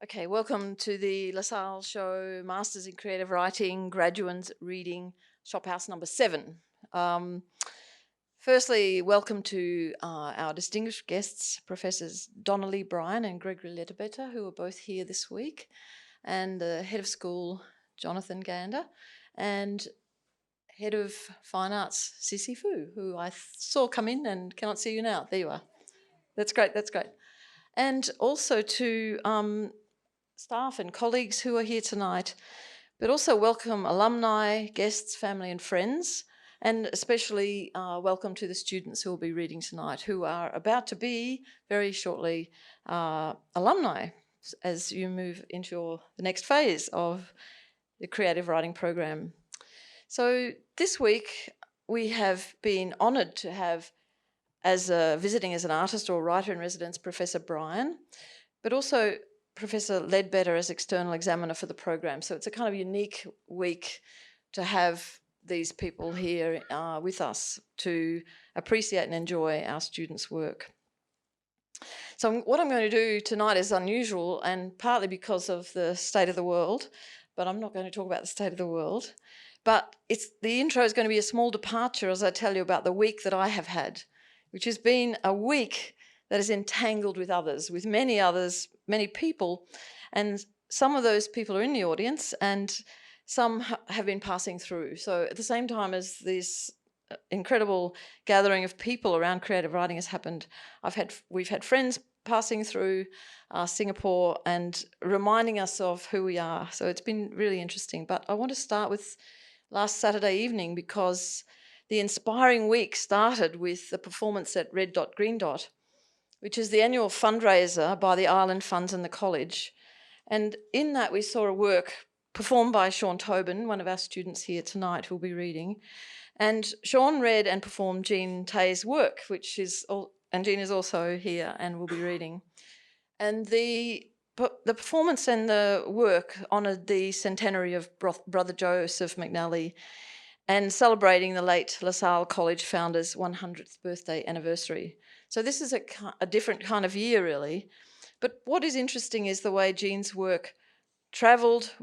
Okay, welcome to the LaSalle Show, Masters in Creative Writing, Graduands Reading, Shophouse number 7. Firstly, welcome to our distinguished guests, Professors Donnelly Bryan and Gregory Ledbetter, who are both here this week, and the Head of School, Jonathan Gander, and Head of Fine Arts, Sissy Fu, who I saw come in and cannot see you now. There you are. That's great, that's great. And also to staff and colleagues who are here tonight, but also welcome alumni, guests, family and friends, and especially welcome to the students who will be reading tonight, who are about to be very shortly alumni as you move into the next phase of the creative writing program. So this week we have been honoured to have as visiting as an artist or writer in residence Professor Bryan, but also Professor Ledbetter as external examiner for the program. So it's a kind of unique week to have these people here with us to appreciate and enjoy our students' work. So what I'm going to do tonight is unusual, and partly because of the state of the world, but I'm not going to talk about the state of the world. But the intro is going to be a small departure as I tell you about the week that I have had, which has been a week that is entangled with others, with many others, many people, and some of those people are in the audience and some have been passing through. So at the same time as this incredible gathering of people around creative writing has happened, we've had friends passing through Singapore and reminding us of who we are. So it's been really interesting. But I want to start with last Saturday evening because the inspiring week started with the performance at Red Dot Green Dot, which is the annual fundraiser by the Island Funds and the college. And in that we saw a work performed by Sean Tobin, one of our students here tonight who will be reading. And Sean read and performed Jean Tay's work, and Jean is also here and will be reading. And the performance and the work honoured the centenary of Brother Joseph McNally and celebrating the late LaSalle College founder's 100th birthday anniversary. So this is a different kind of year, really. But what is interesting is the way Jean's work travelled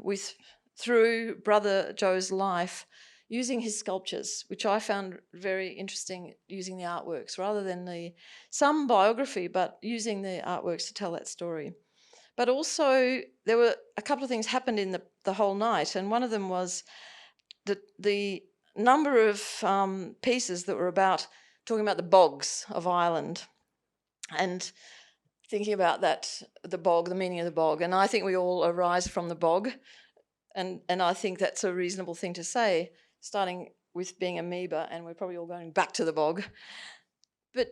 through Brother Joe's life using his sculptures, which I found very interesting, using the artworks rather than some biography, but using the artworks to tell that story. But also there were a couple of things happened in the whole night, and one of them was the number of pieces that were talking about the bogs of Ireland and thinking about the bog, the meaning of the bog. And I think we all arise from the bog. And I think that's a reasonable thing to say, starting with being amoeba, and we're probably all going back to the bog. But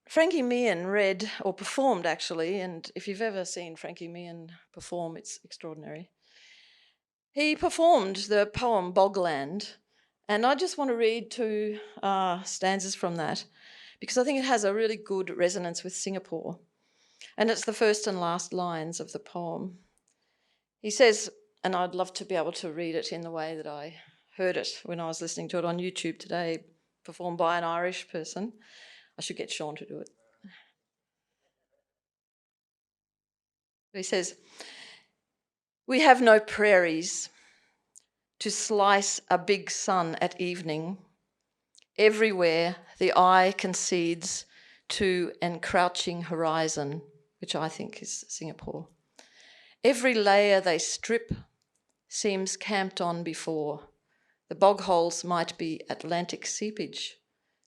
Frankie Meehan read, or performed actually, and if you've ever seen Frankie Meehan perform, it's extraordinary. He performed the poem Bogland, and I just want to read 2 stanzas from that, because I think it has a really good resonance with Singapore. And it's the first and last lines of the poem. He says, and I'd love to be able to read it in the way that I heard it when I was listening to it on YouTube today, performed by an Irish person. I should get Sean to do it. He says, "We have no prairies to slice a big sun at evening. Everywhere the eye concedes to an encroaching horizon," which I think is Singapore. "Every layer they strip seems camped on before. The bog holes might be Atlantic seepage.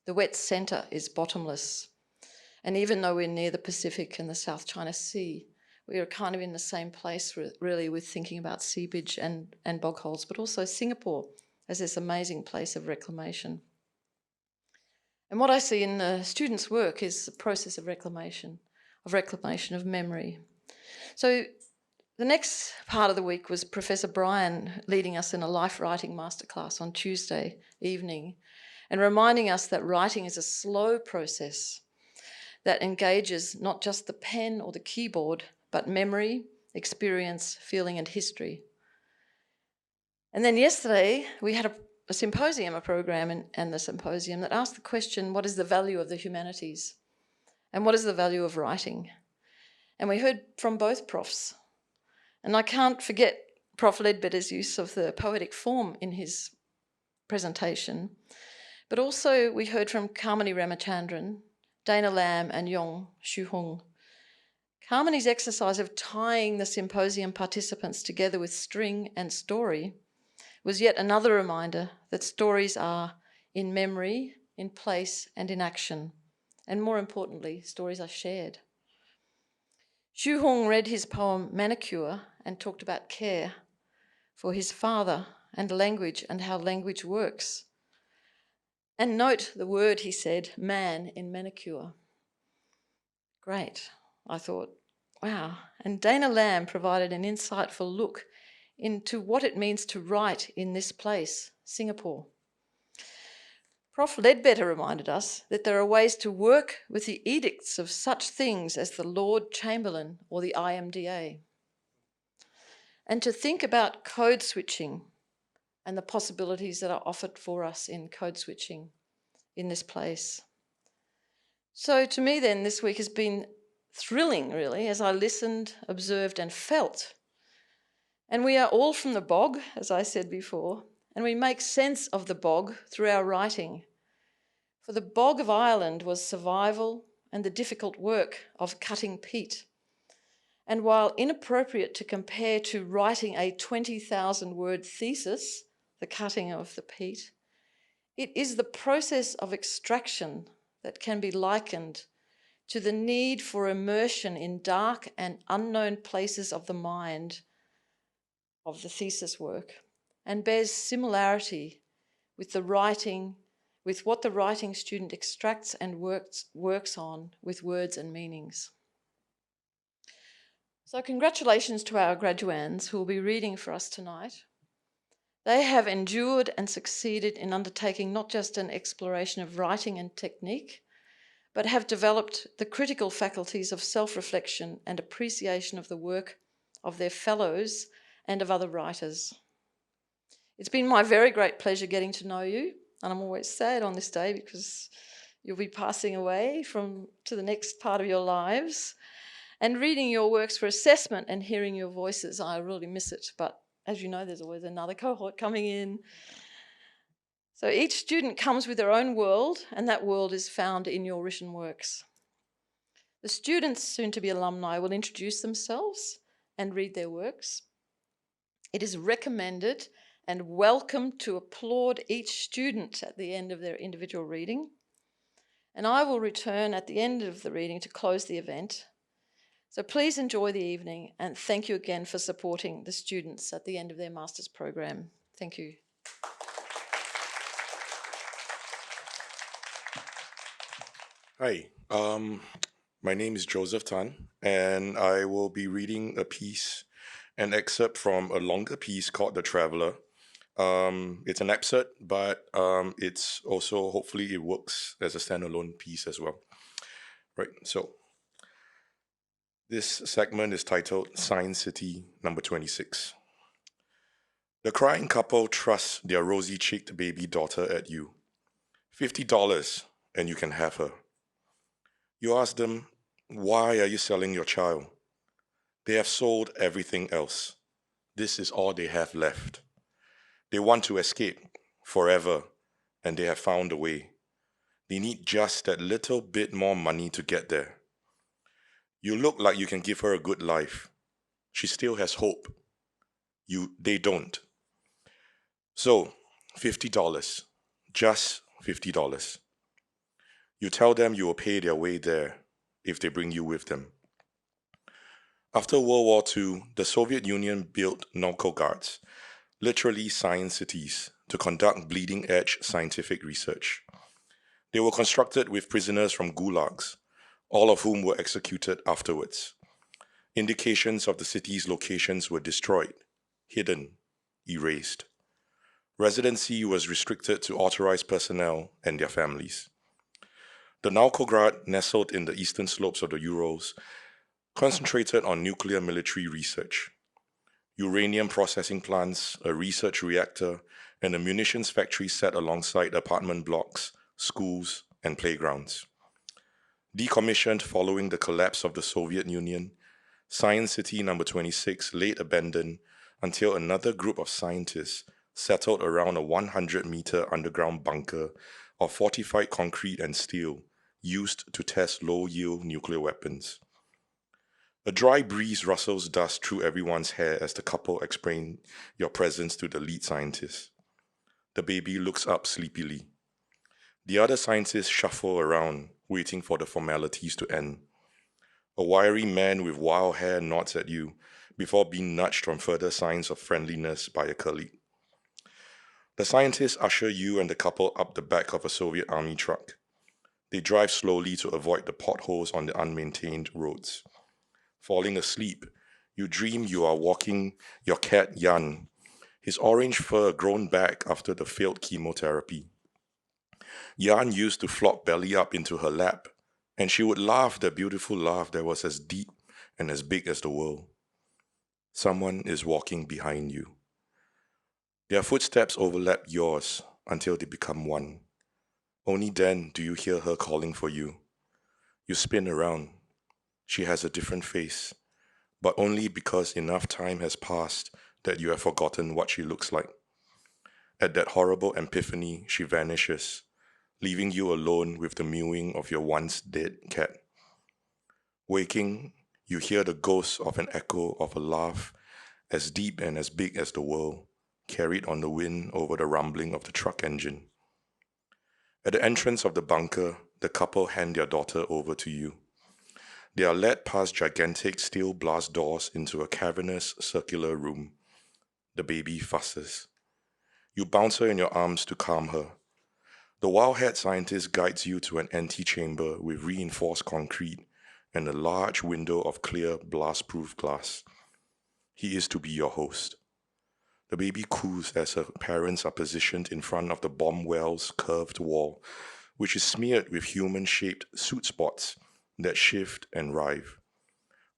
The wet centre is bottomless. And even though we're near the Pacific and the South China Sea, we are kind of in the same place really with thinking about seepage and bog holes, but also Singapore as this amazing place of reclamation. And what I see in the students' work is the process of reclamation of memory. So the next part of the week was Professor Bryan leading us in a life writing masterclass on Tuesday evening and reminding us that writing is a slow process that engages not just the pen or the keyboard, but memory, experience, feeling and history. And then yesterday we had a symposium, a program and the symposium that asked the question, what is the value of the humanities? And what is the value of writing? And we heard from both profs. And I can't forget Prof. Ledbetter's use of the poetic form in his presentation. But also we heard from Kamini Ramachandran, Dana Lam and Yong Shu Hung. Kamini's exercise of tying the symposium participants together with string and story was yet another reminder that stories are in memory, in place, and in action. And more importantly, stories are shared. Shu Hong read his poem Manicure and talked about care for his father and language and how language works. And note the word, he said, man in manicure. Great, I thought, wow. And Dana Lamb provided an insightful look into what it means to write in this place, Singapore. Prof. Ledbetter reminded us that there are ways to work with the edicts of such things as the Lord Chamberlain or the IMDA, and to think about code switching and the possibilities that are offered for us in code switching in this place. So to me then, this week has been thrilling, really, as I listened, observed and felt. And we are all from the bog, as I said before, and we make sense of the bog through our writing. For the bog of Ireland was survival and the difficult work of cutting peat. And while inappropriate to compare to writing a 20,000-word thesis, the cutting of the peat, it is the process of extraction that can be likened to the need for immersion in dark and unknown places of the mind of the thesis work, and bears similarity with what the writing student extracts and works on with words and meanings. So congratulations to our graduands who will be reading for us tonight. They have endured and succeeded in undertaking not just an exploration of writing and technique, but have developed the critical faculties of self-reflection and appreciation of the work of their fellows and of other writers. It's been my very great pleasure getting to know you, and I'm always sad on this day because you'll be passing away to the next part of your lives. And reading your works for assessment and hearing your voices, I really miss it. But as you know, there's always another cohort coming in. So each student comes with their own world, and that world is found in your written works. The students, soon to be alumni, will introduce themselves and read their works. It is recommended and welcome to applaud each student at the end of their individual reading. And I will return at the end of the reading to close the event. So please enjoy the evening, and thank you again for supporting the students at the end of their master's program. Thank you. Hi, my name is Joseph Tan, and I will be reading an excerpt from a longer piece called The Traveller. It's an excerpt, but it's also, hopefully it works as a standalone piece as well. Right, so this segment is titled Science City number 26. The crying couple thrusts their rosy-cheeked baby daughter at you. $50 and you can have her. You ask them, why are you selling your child? They have sold everything else. This is all they have left. They want to escape forever, and they have found a way. They need just that little bit more money to get there. You look like you can give her a good life. She still has hope. They don't. So, $50. Just $50. You tell them you will pay their way there if they bring you with them. After World War II, the Soviet Union built Naukogards, literally science cities, to conduct bleeding-edge scientific research. They were constructed with prisoners from gulags, all of whom were executed afterwards. Indications of the city's locations were destroyed, hidden, erased. Residency was restricted to authorized personnel and their families. The Naukograd, nestled in the eastern slopes of the Urals, concentrated on nuclear military research. Uranium processing plants, a research reactor, and a munitions factory sat alongside apartment blocks, schools, and playgrounds. Decommissioned following the collapse of the Soviet Union, Science City number 26 laid abandoned until another group of scientists settled around a 100-meter underground bunker of fortified concrete and steel used to test low-yield nuclear weapons. A dry breeze rustles dust through everyone's hair as the couple explain your presence to the lead scientist. The baby looks up sleepily. The other scientists shuffle around, waiting for the formalities to end. A wiry man with wild hair nods at you before being nudged from further signs of friendliness by a colleague. The scientists usher you and the couple up the back of a Soviet army truck. They drive slowly to avoid the potholes on the unmaintained roads. Falling asleep, you dream you are walking your cat Jan, his orange fur grown back after the failed chemotherapy. Jan used to flop belly up into her lap, and she would laugh that beautiful laugh that was as deep and as big as the world. Someone is walking behind you. Their footsteps overlap yours until they become one. Only then do you hear her calling for you. You spin around. She has a different face, but only because enough time has passed that you have forgotten what she looks like. At that horrible epiphany, she vanishes, leaving you alone with the mewing of your once dead cat. Waking, you hear the ghost of an echo of a laugh as deep and as big as the world, carried on the wind over the rumbling of the truck engine. At the entrance of the bunker, the couple hand their daughter over to you. They are led past gigantic steel blast doors into a cavernous circular room. The baby fusses. You bounce her in your arms to calm her. The wild-haired scientist guides you to an antechamber with reinforced concrete and a large window of clear, blast-proof glass. He is to be your host. The baby coos as her parents are positioned in front of the bomb well's curved wall, which is smeared with human-shaped soot spots that shift and writhe.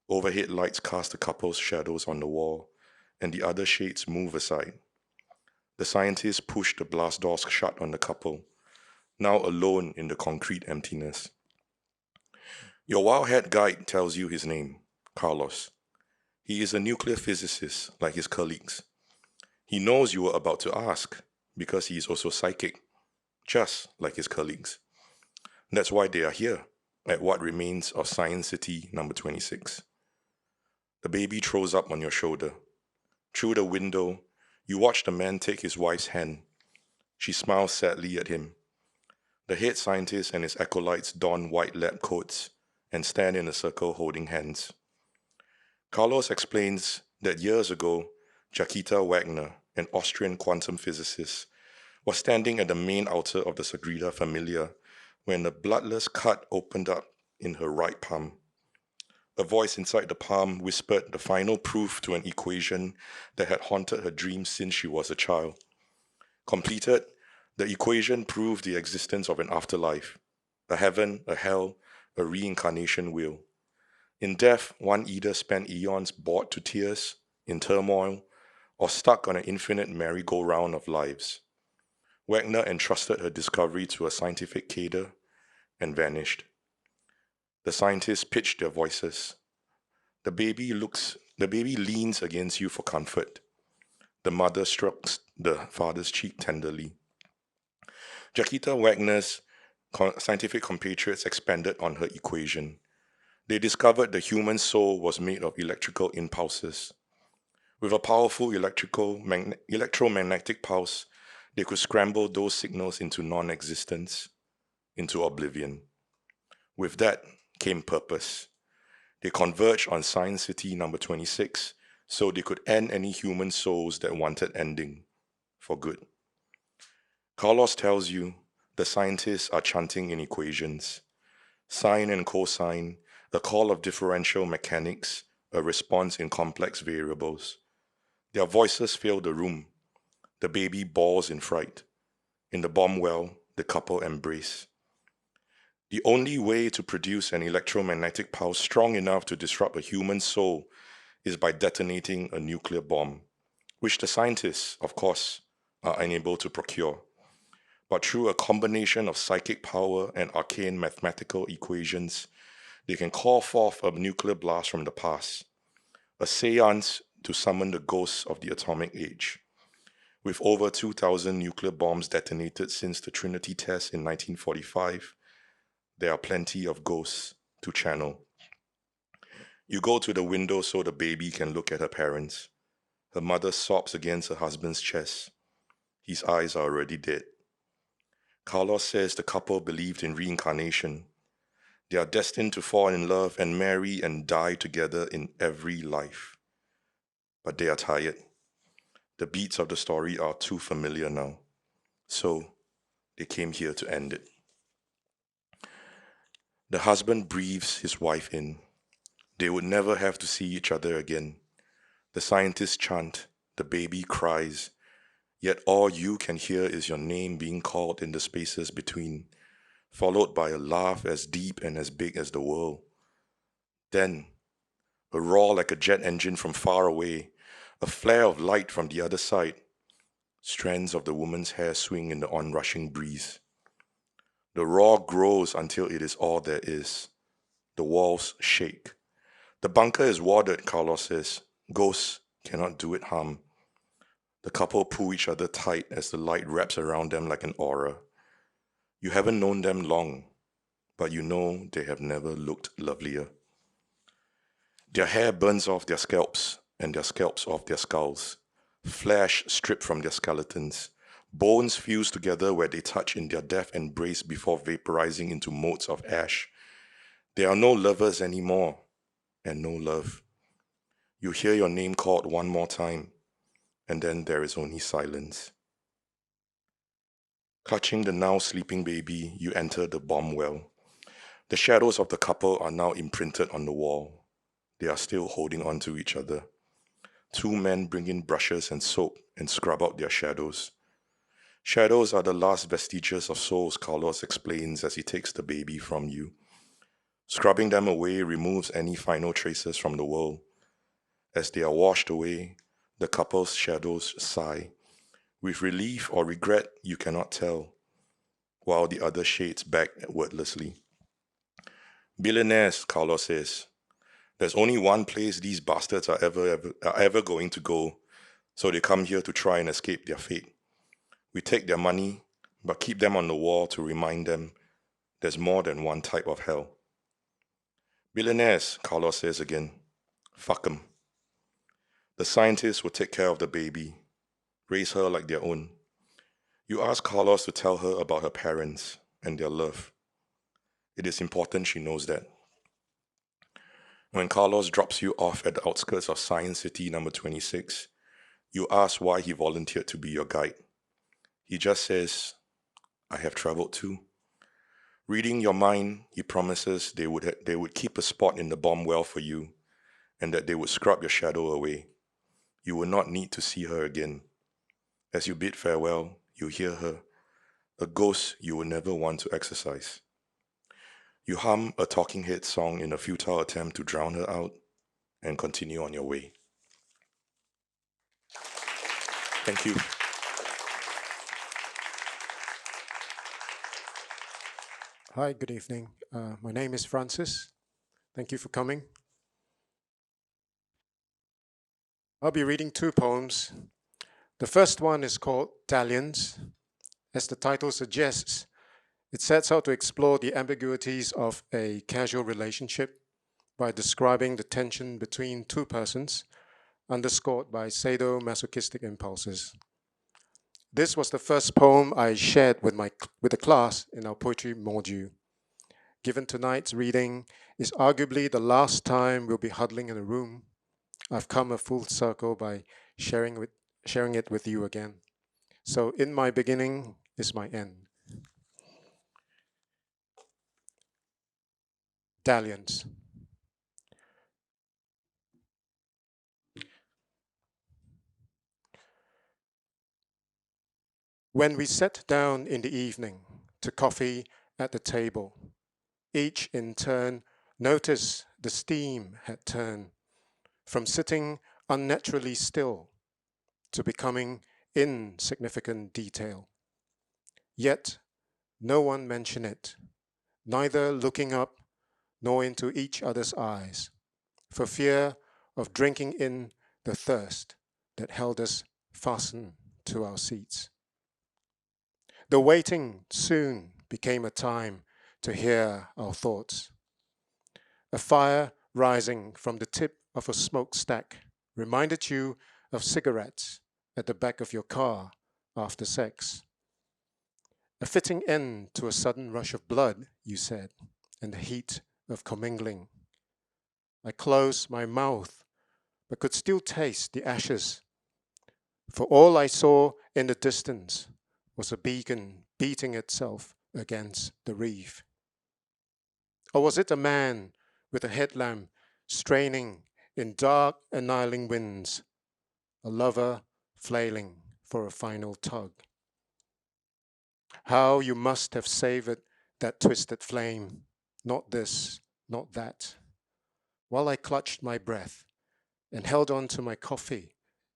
Overhead lights cast the couple's shadows on the wall, and the other shades move aside. The scientists push the blast doors shut on the couple, now alone in the concrete emptiness. Your wild-haired guide tells you his name, Carlos. He is a nuclear physicist like his colleagues. He knows you were about to ask, because he is also psychic, just like his colleagues. That's why they are here, at what remains of Science City number 26. The baby throws up on your shoulder. Through the window, you watch the man take his wife's hand. She smiles sadly at him. The head scientist and his acolytes don white lab coats and stand in a circle holding hands. Carlos explains that years ago, Jakita Wagner, an Austrian quantum physicist, was standing at the main altar of the Sagrada Familia when a bloodless cut opened up in her right palm. A voice inside the palm whispered the final proof to an equation that had haunted her dreams since she was a child. Completed, the equation proved the existence of an afterlife, a heaven, a hell, a reincarnation wheel. In death, one either spent eons bored to tears, in turmoil, or stuck on an infinite merry-go-round of lives. Wagner entrusted her discovery to a scientific cadre and vanished. The scientists pitched their voices. The baby leans against you for comfort. The mother strokes the father's cheek tenderly. Jakita Wagner's scientific compatriots expanded on her equation. They discovered the human soul was made of electrical impulses. With a powerful electromagnetic pulse, they could scramble those signals into non-existence, into oblivion. With that came purpose. They converged on Science City number 26 so they could end any human souls that wanted ending, for good. Carlos tells you the scientists are chanting in equations. Sine and cosine, a call of differential mechanics, a response in complex variables. Their voices fill the room. The baby bawls in fright. In the bomb well, the couple embrace. The only way to produce an electromagnetic pulse strong enough to disrupt a human soul is by detonating a nuclear bomb, which the scientists, of course, are unable to procure. But through a combination of psychic power and arcane mathematical equations, they can call forth a nuclear blast from the past, a seance to summon the ghosts of the atomic age. With over 2,000 nuclear bombs detonated since the Trinity test in 1945, there are plenty of ghosts to channel. You go to the window so the baby can look at her parents. Her mother sobs against her husband's chest. His eyes are already dead. Carlos says the couple believed in reincarnation. They are destined to fall in love and marry and die together in every life. But they are tired. The beats of the story are too familiar now. So they came here to end it. The husband breathes his wife in. They would never have to see each other again. The scientists chant, the baby cries, yet all you can hear is your name being called in the spaces between, followed by a laugh as deep and as big as the world. Then, a roar like a jet engine from far away, a flare of light from the other side. Strands of the woman's hair swing in the onrushing breeze. The roar grows until it is all there is. The walls shake. The bunker is warded, Carlos says. Ghosts cannot do it harm. The couple pull each other tight as the light wraps around them like an aura. You haven't known them long, but you know they have never looked lovelier. Their hair burns off their scalps, and their scalps off their skulls. Flesh stripped from their skeletons. Bones fuse together where they touch in their death embrace before vaporizing into motes of ash. They are no lovers anymore, and no love. You hear your name called one more time, and then there is only silence. Clutching the now sleeping baby, you enter the bomb well. The shadows of the couple are now imprinted on the wall. They are still holding on to each other. Two men bring in brushes and soap and scrub out their shadows. Shadows are the last vestiges of souls, Carlos explains as he takes the baby from you. Scrubbing them away removes any final traces from the world. As they are washed away, the couple's shadows sigh. With relief or regret, you cannot tell, while the other shades back wordlessly. Billionaires, Carlos says. There's only one place these bastards are ever going to go, so they come here to try and escape their fate. We take their money, but keep them on the wall to remind them there's more than one type of hell. Billionaires, Carlos says again. Fuck 'em. The scientists will take care of the baby, raise her like their own. You ask Carlos to tell her about her parents and their love. It is important she knows that. When Carlos drops you off at the outskirts of Science City number 26, you ask why he volunteered to be your guide. He just says, I have traveled too. Reading your mind, he promises they would keep a spot in the bomb well for you and that they would scrub your shadow away. You will not need to see her again. As you bid farewell, you hear her, a ghost you will never want to exorcise. You hum a Talking Heads song in a futile attempt to drown her out and continue on your way. Thank you. Hi, good evening. My name is Francis. Thank you for coming. I'll be reading two poems. The first one is called Dalliance. As the title suggests, it sets out to explore the ambiguities of a casual relationship by describing the tension between two persons, underscored by sadomasochistic impulses. This was the first poem I shared with the class in our poetry module. Given tonight's reading is arguably the last time we'll be huddling in a room, I've come a full circle by sharing it with you again. So in my beginning is my end. Dalliance. When we sat down in the evening to coffee at the table, each in turn noticed the steam had turned from sitting unnaturally still to becoming insignificant detail. Yet no one mentioned it, neither looking up nor into each other's eyes, for fear of drinking in the thirst that held us fastened to our seats. The waiting soon became a time to hear our thoughts. A fire rising from the tip of a smokestack reminded you of cigarettes at the back of your car after sex. A fitting end to a sudden rush of blood, you said, and the heat of commingling. I closed my mouth, but could still taste the ashes. For all I saw in the distance was a beacon beating itself against the reef. Or was it a man with a headlamp straining in dark annihilating winds, a lover flailing for a final tug? How you must have savored that twisted flame, not this, not that, while I clutched my breath and held on to my coffee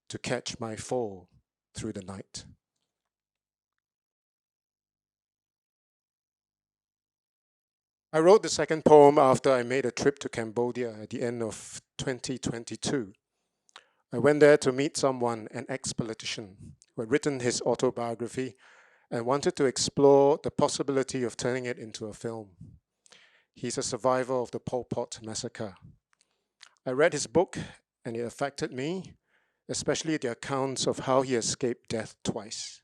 to catch my fall through the night. I wrote the second poem after I made a trip to Cambodia at the end of 2022. I went there to meet someone, an ex-politician, who had written his autobiography and wanted to explore the possibility of turning it into a film. He's a survivor of the Pol Pot massacre. I read his book and it affected me, especially the accounts of how he escaped death twice.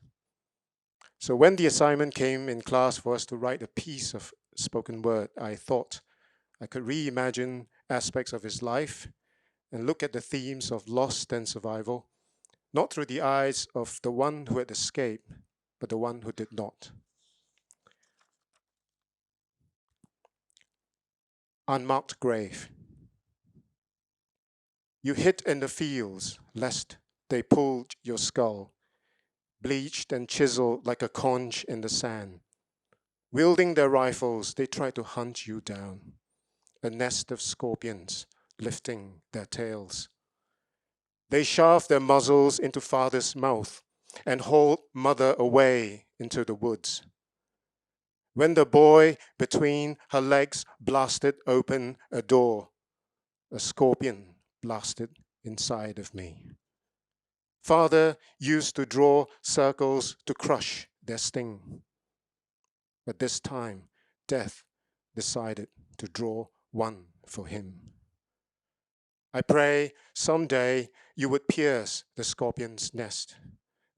So when the assignment came in class for us to write a piece of spoken word, I thought I could reimagine aspects of his life and look at the themes of loss and survival, not through the eyes of the one who had escaped, but the one who did not. Unmarked grave. You hid in the fields, lest they pulled your skull, bleached and chiseled like a conch in the sand. Wielding their rifles, they tried to hunt you down, a nest of scorpions lifting their tails. They shove their muzzles into father's mouth and hauled mother away into the woods. When the boy between her legs blasted open a door, a scorpion blasted inside of me. Father used to draw circles to crush their sting. But this time, death decided to draw one for him. I pray someday you would pierce the scorpion's nest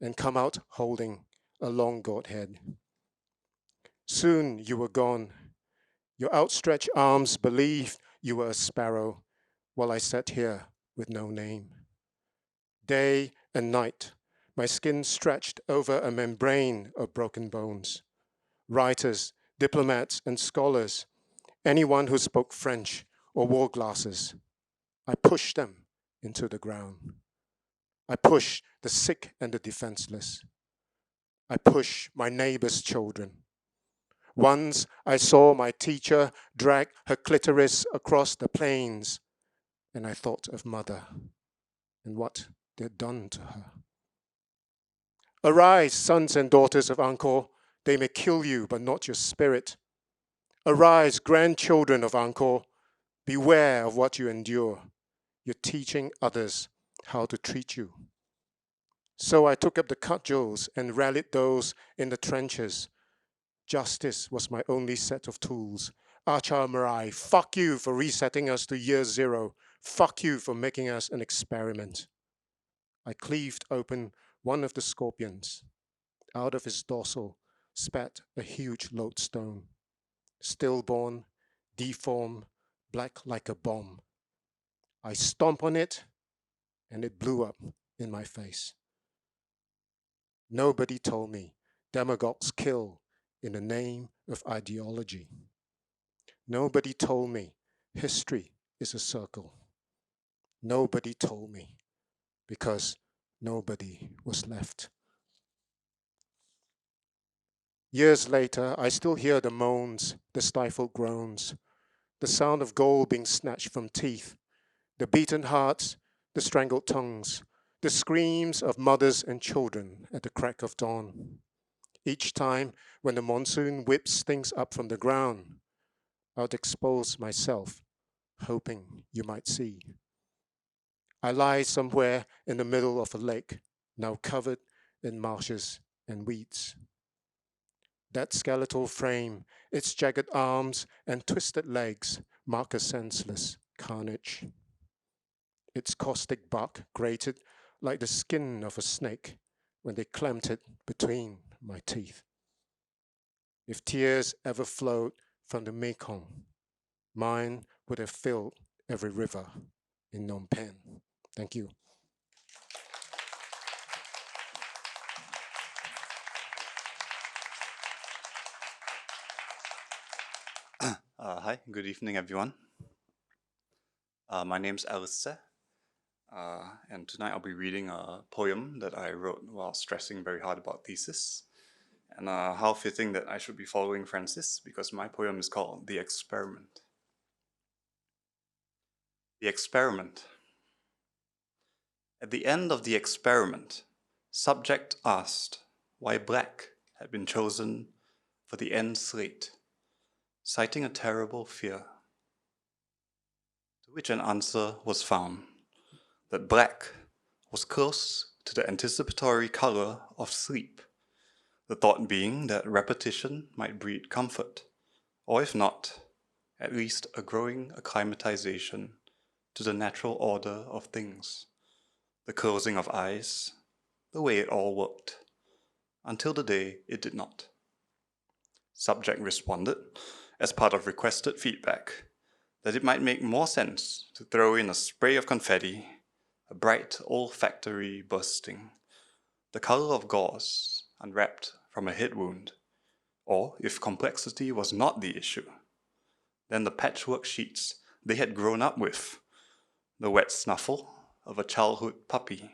and come out holding a long goat head. Soon you were gone. Your outstretched arms believed you were a sparrow while I sat here with no name. Day and night, my skin stretched over a membrane of broken bones. Writers, diplomats, and scholars, anyone who spoke French or wore glasses, I pushed them into the ground. I pushed the sick and the defenseless. I pushed my neighbor's children. Once I saw my teacher drag her clitoris across the plains, and I thought of mother and what they'd done to her. Arise, sons and daughters of Angkor, they may kill you, but not your spirit. Arise, grandchildren of Angkor, beware of what you endure. You're teaching others how to treat you. So I took up the cudgels and rallied those in the trenches. Justice was my only set of tools. Achar Marai, fuck you for resetting us to year zero. Fuck you for making us an experiment. I cleaved open one of the scorpions. Out of his dorsal spat a huge lodestone. Stillborn, deformed, black like a bomb. I stomped on it, and it blew up in my face. Nobody told me demagogues kill in the name of ideology. Nobody told me history is a circle. Nobody told me because nobody was left. Years later, I still hear the moans, the stifled groans, the sound of gold being snatched from teeth, the beaten hearts, the strangled tongues, the screams of mothers and children at the crack of dawn. Each time when the monsoon whips things up from the ground, I'd expose myself, hoping you might see. I lie somewhere in the middle of a lake, now covered in marshes and weeds. That skeletal frame, its jagged arms and twisted legs mark a senseless carnage. Its caustic bark grated like the skin of a snake when they clamped it between my teeth. If tears ever flowed from the Mekong, mine would have filled every river in Phnom Penh. Thank you. Hi, good evening, everyone. My name's Alistair, and tonight I'll be reading a poem that I wrote while stressing very hard about thesis. And how fitting that I should be following Francis, because my poem is called The Experiment. The Experiment. At the end of the experiment, subject asked why black had been chosen for the end slate, citing a terrible fear. To which an answer was found, that black was close to the anticipatory color of sleep, the thought being that repetition might breed comfort, or if not, at least a growing acclimatization to the natural order of things, the closing of eyes, the way it all worked, until the day it did not. Subject responded, as part of requested feedback, that it might make more sense to throw in a spray of confetti, a bright olfactory bursting, the color of gauze unwrapped from a head wound, or if complexity was not the issue, then the patchwork sheets they had grown up with, the wet snuffle of a childhood puppy,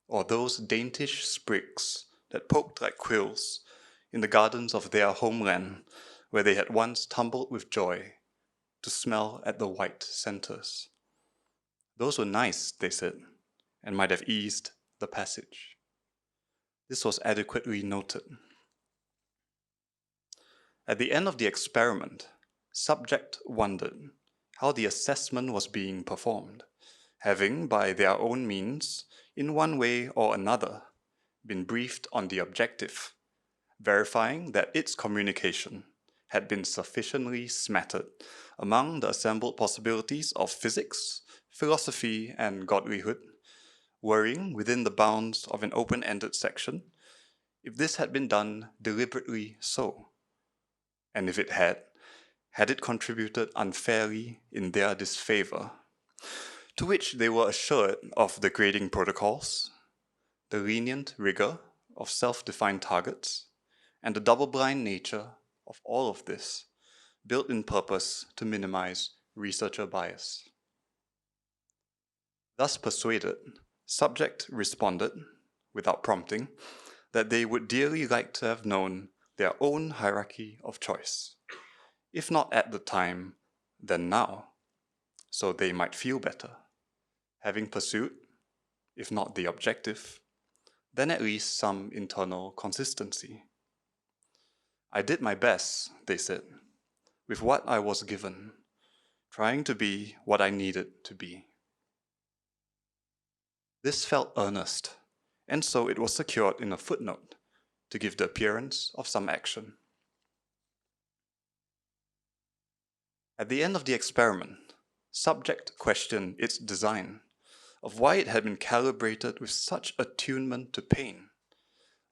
or those daintish sprigs that poked like quills in the gardens of their homeland where they had once tumbled with joy to smell at the white centers. Those were nice, they said, and might have eased the passage. This was adequately noted. At the end of the experiment, subject wondered how the assessment was being performed, having, by their own means, in one way or another, been briefed on the objective, verifying that its communication had been sufficiently smattered among the assembled possibilities of physics, philosophy, and godlyhood, worrying within the bounds of an open-ended section, if this had been done deliberately so, and if it had it contributed unfairly in their disfavor, to which they were assured of the grading protocols, the lenient rigor of self-defined targets, and the double-blind nature of all of this, built in purpose to minimize researcher bias. Thus persuaded, subject responded, without prompting, that they would dearly like to have known their own hierarchy of choice, if not at the time, then now, so they might feel better, having pursued, if not the objective, then at least some internal consistency. I did my best, they said, with what I was given, trying to be what I needed to be. This felt earnest, and so it was secured in a footnote to give the appearance of some action. At the end of the experiment, subject questioned its design, of why it had been calibrated with such attunement to pain,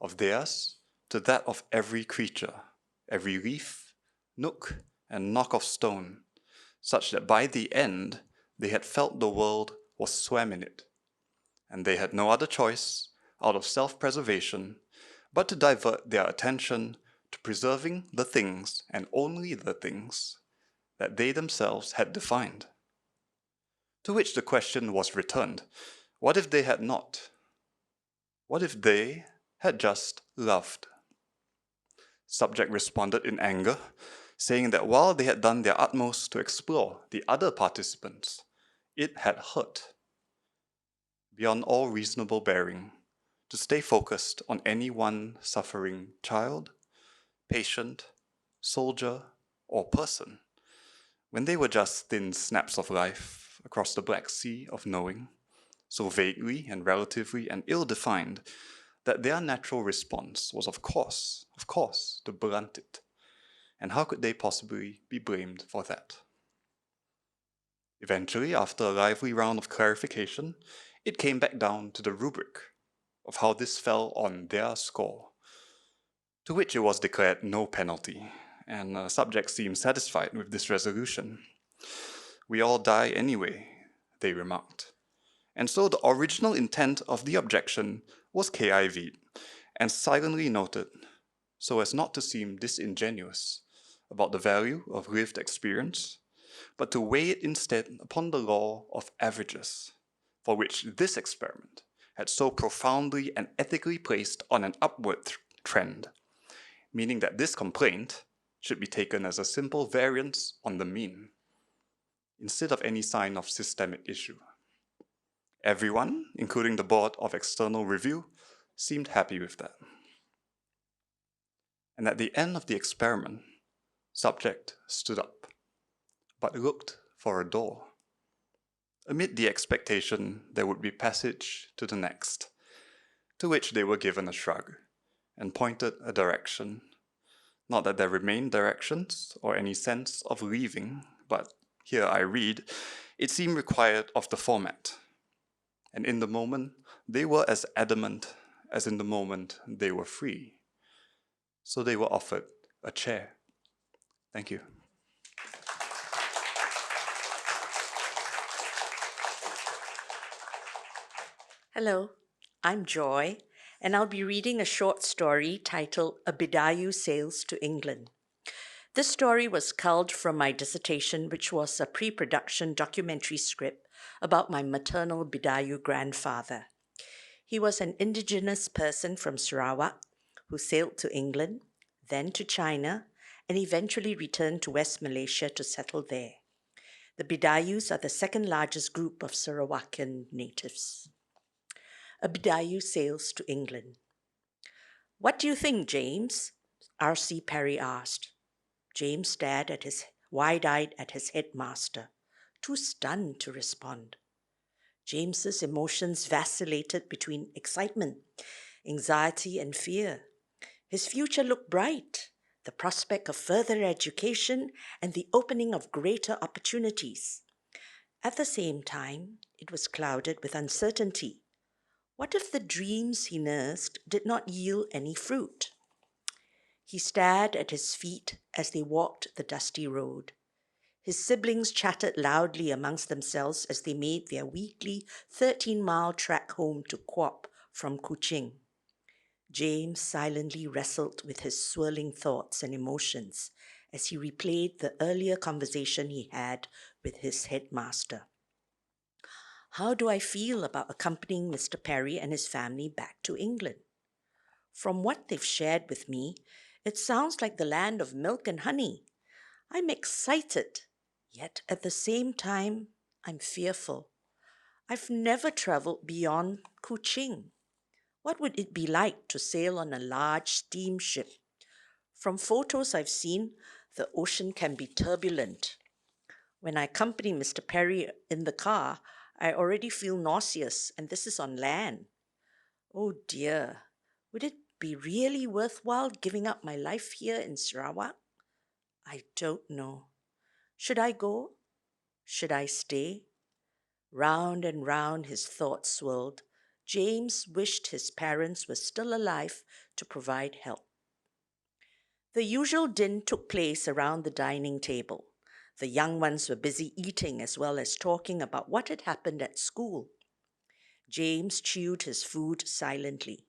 of theirs to that of every creature, every leaf, nook, and knock of stone, such that by the end they had felt the world was swam in it, and they had no other choice, out of self-preservation, but to divert their attention to preserving the things, and only the things, that they themselves had defined. To which the question was returned, what if they had not? What if they had just loved? Subject responded in anger, saying that while they had done their utmost to explore the other participants, it had hurt, beyond all reasonable bearing, to stay focused on any one suffering child, patient, soldier, or person, when they were just thin snaps of life across the black sea of knowing, so vaguely and relatively and ill-defined that their natural response was of course, to blunt it. And how could they possibly be blamed for that? Eventually, after a lively round of clarification, it came back down to the rubric of how this fell on their score, to which it was declared no penalty, and the subject seemed satisfied with this resolution. "We all die anyway," they remarked. And so the original intent of the objection was KIV'd and silently noted so as not to seem disingenuous about the value of lived experience, but to weigh it instead upon the law of averages, for which this experiment had so profoundly and ethically placed on an upward trend, meaning that this complaint should be taken as a simple variance on the mean, instead of any sign of systemic issue. Everyone, including the Board of External Review, seemed happy with that. And at the end of the experiment, subject stood up, but looked for a door. Amid the expectation there would be passage to the next, to which they were given a shrug, and pointed a direction. Not that there remained directions or any sense of leaving, but here I read, it seemed required of the format. And in the moment, they were as adamant as in the moment they were free. So they were offered a chair. Thank you. Hello, I'm Joy, and I'll be reading a short story titled A Bidayu Sails to England. This story was culled from my dissertation, which was a pre-production documentary script about my maternal Bidayu grandfather. He was an indigenous person from Sarawak who sailed to England, then to China, and eventually returned to West Malaysia to settle there. The Bidayus are the second largest group of Sarawakian natives. A Bidayu sails to England. "What do you think, James?" R.C. Perry asked. James stared wide-eyed at his headmaster, too stunned to respond. James's emotions vacillated between excitement, anxiety, and fear. His future looked bright, the prospect of further education and the opening of greater opportunities. At the same time, it was clouded with uncertainty. What if the dreams he nursed did not yield any fruit? He stared at his feet as they walked the dusty road. His siblings chatted loudly amongst themselves as they made their weekly 13-mile trek home to Kuop from Kuching. James silently wrestled with his swirling thoughts and emotions as he replayed the earlier conversation he had with his headmaster. How do I feel about accompanying Mr. Perry and his family back to England? From what they've shared with me, it sounds like the land of milk and honey. I'm excited, yet at the same time, I'm fearful. I've never traveled beyond Kuching. What would it be like to sail on a large steamship? From photos I've seen, the ocean can be turbulent. When I accompany Mr. Perry in the car, I already feel nauseous, and this is on land. Oh dear, would it be really worthwhile giving up my life here in Sarawak? I don't know. Should I go? Should I stay? Round and round his thoughts swirled. James wished his parents were still alive to provide help. The usual din took place around the dining table. The young ones were busy eating as well as talking about what had happened at school. James chewed his food silently.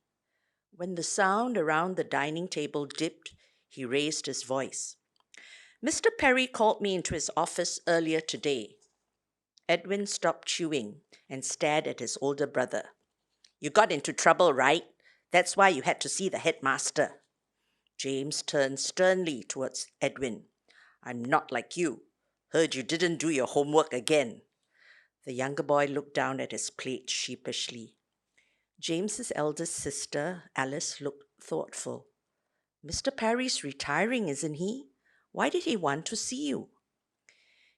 When the sound around the dining table dipped, he raised his voice. "Mr. Perry called me into his office earlier today." Edwin stopped chewing and stared at his older brother. "You got into trouble, right? That's why you had to see the headmaster." James turned sternly towards Edwin. "I'm not like you. Heard you didn't do your homework again." The younger boy looked down at his plate sheepishly. James's eldest sister, Alice, looked thoughtful. "Mr. Perry's retiring, isn't he? Why did he want to see you?"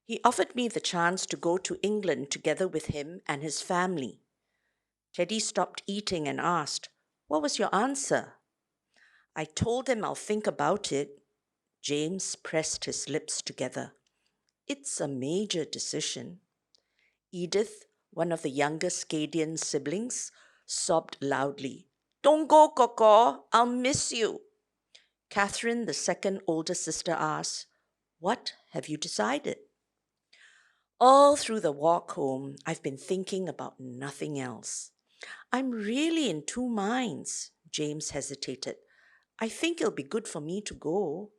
"He offered me the chance to go to England together with him and his family." Teddy stopped eating and asked, "What was your answer?" "I told him I'll think about it." James pressed his lips together. "It's a major decision." Edith, one of the younger Scadian siblings, sobbed loudly. "Don't go, Coco. I'll miss you." Catherine, the second older sister, asked, "What have you decided?" "All through the walk home, I've been thinking about nothing else. I'm really in two minds." James hesitated. "I think it'll be good for me to go."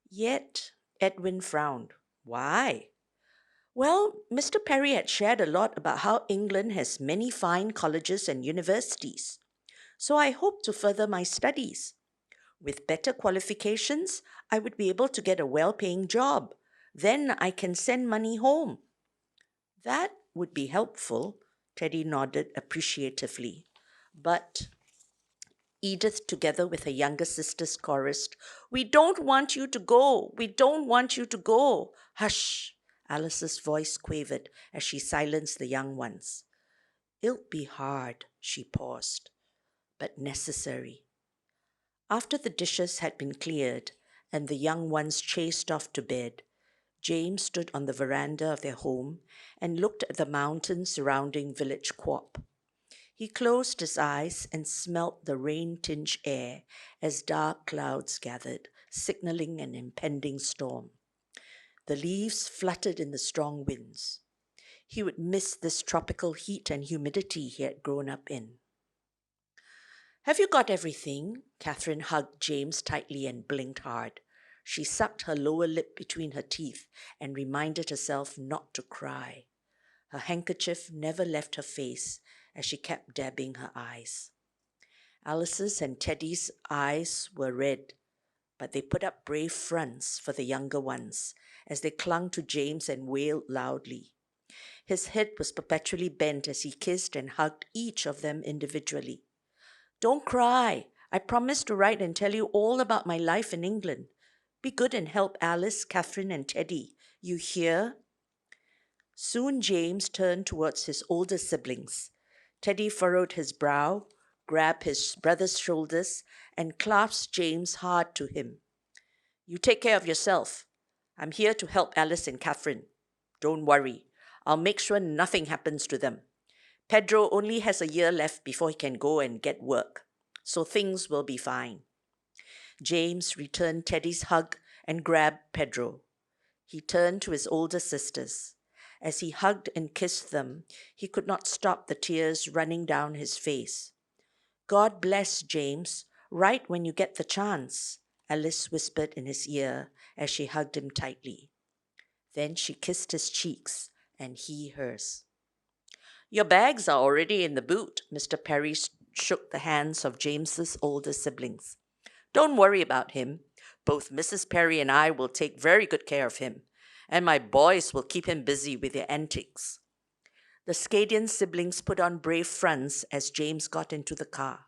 Yet Edwin frowned. "Why?" "Well, Mr. Perry had shared a lot about how England has many fine colleges and universities. So I hope to further my studies. With better qualifications, I would be able to get a well-paying job. Then I can send money home." "That would be helpful," Teddy nodded appreciatively. But Edith, together with her younger sisters, chorused, "We don't want you to go. We don't want you to go." "Hush," Alice's voice quavered as she silenced the young ones. "It'll be hard," she paused, "but necessary." After the dishes had been cleared and the young ones chased off to bed, James stood on the veranda of their home and looked at the mountains surrounding village Quap. He closed his eyes and smelt the rain-tinged air as dark clouds gathered, signaling an impending storm. The leaves fluttered in the strong winds. He would miss this tropical heat and humidity he had grown up in. "Have you got everything?" Catherine hugged James tightly and blinked hard. She sucked her lower lip between her teeth and reminded herself not to cry. Her handkerchief never left her face as she kept dabbing her eyes. Alice's and Teddy's eyes were red, but they put up brave fronts for the younger ones as they clung to James and wailed loudly. His head was perpetually bent as he kissed and hugged each of them individually. "Don't cry. I promise to write and tell you all about my life in England. Be good and help Alice, Catherine, and Teddy. You hear?" Soon James turned towards his older siblings. Teddy furrowed his brow, grabbed his brother's shoulders, and clasped James hard to him. "You take care of yourself. I'm here to help Alice and Catherine. Don't worry. I'll make sure nothing happens to them. Pedro only has a year left before he can go and get work, so things will be fine." James returned Teddy's hug and grabbed Pedro. He turned to his older sisters. As he hugged and kissed them, he could not stop the tears running down his face. "God bless, James, right when you get the chance," Alice whispered in his ear as she hugged him tightly. Then she kissed his cheeks and he hers. "Your bags are already in the boot," Mr. Perry shook the hands of James's older siblings. "Don't worry about him. Both Mrs. Perry and I will take very good care of him, and my boys will keep him busy with their antics." The Scadian siblings put on brave fronts as James got into the car.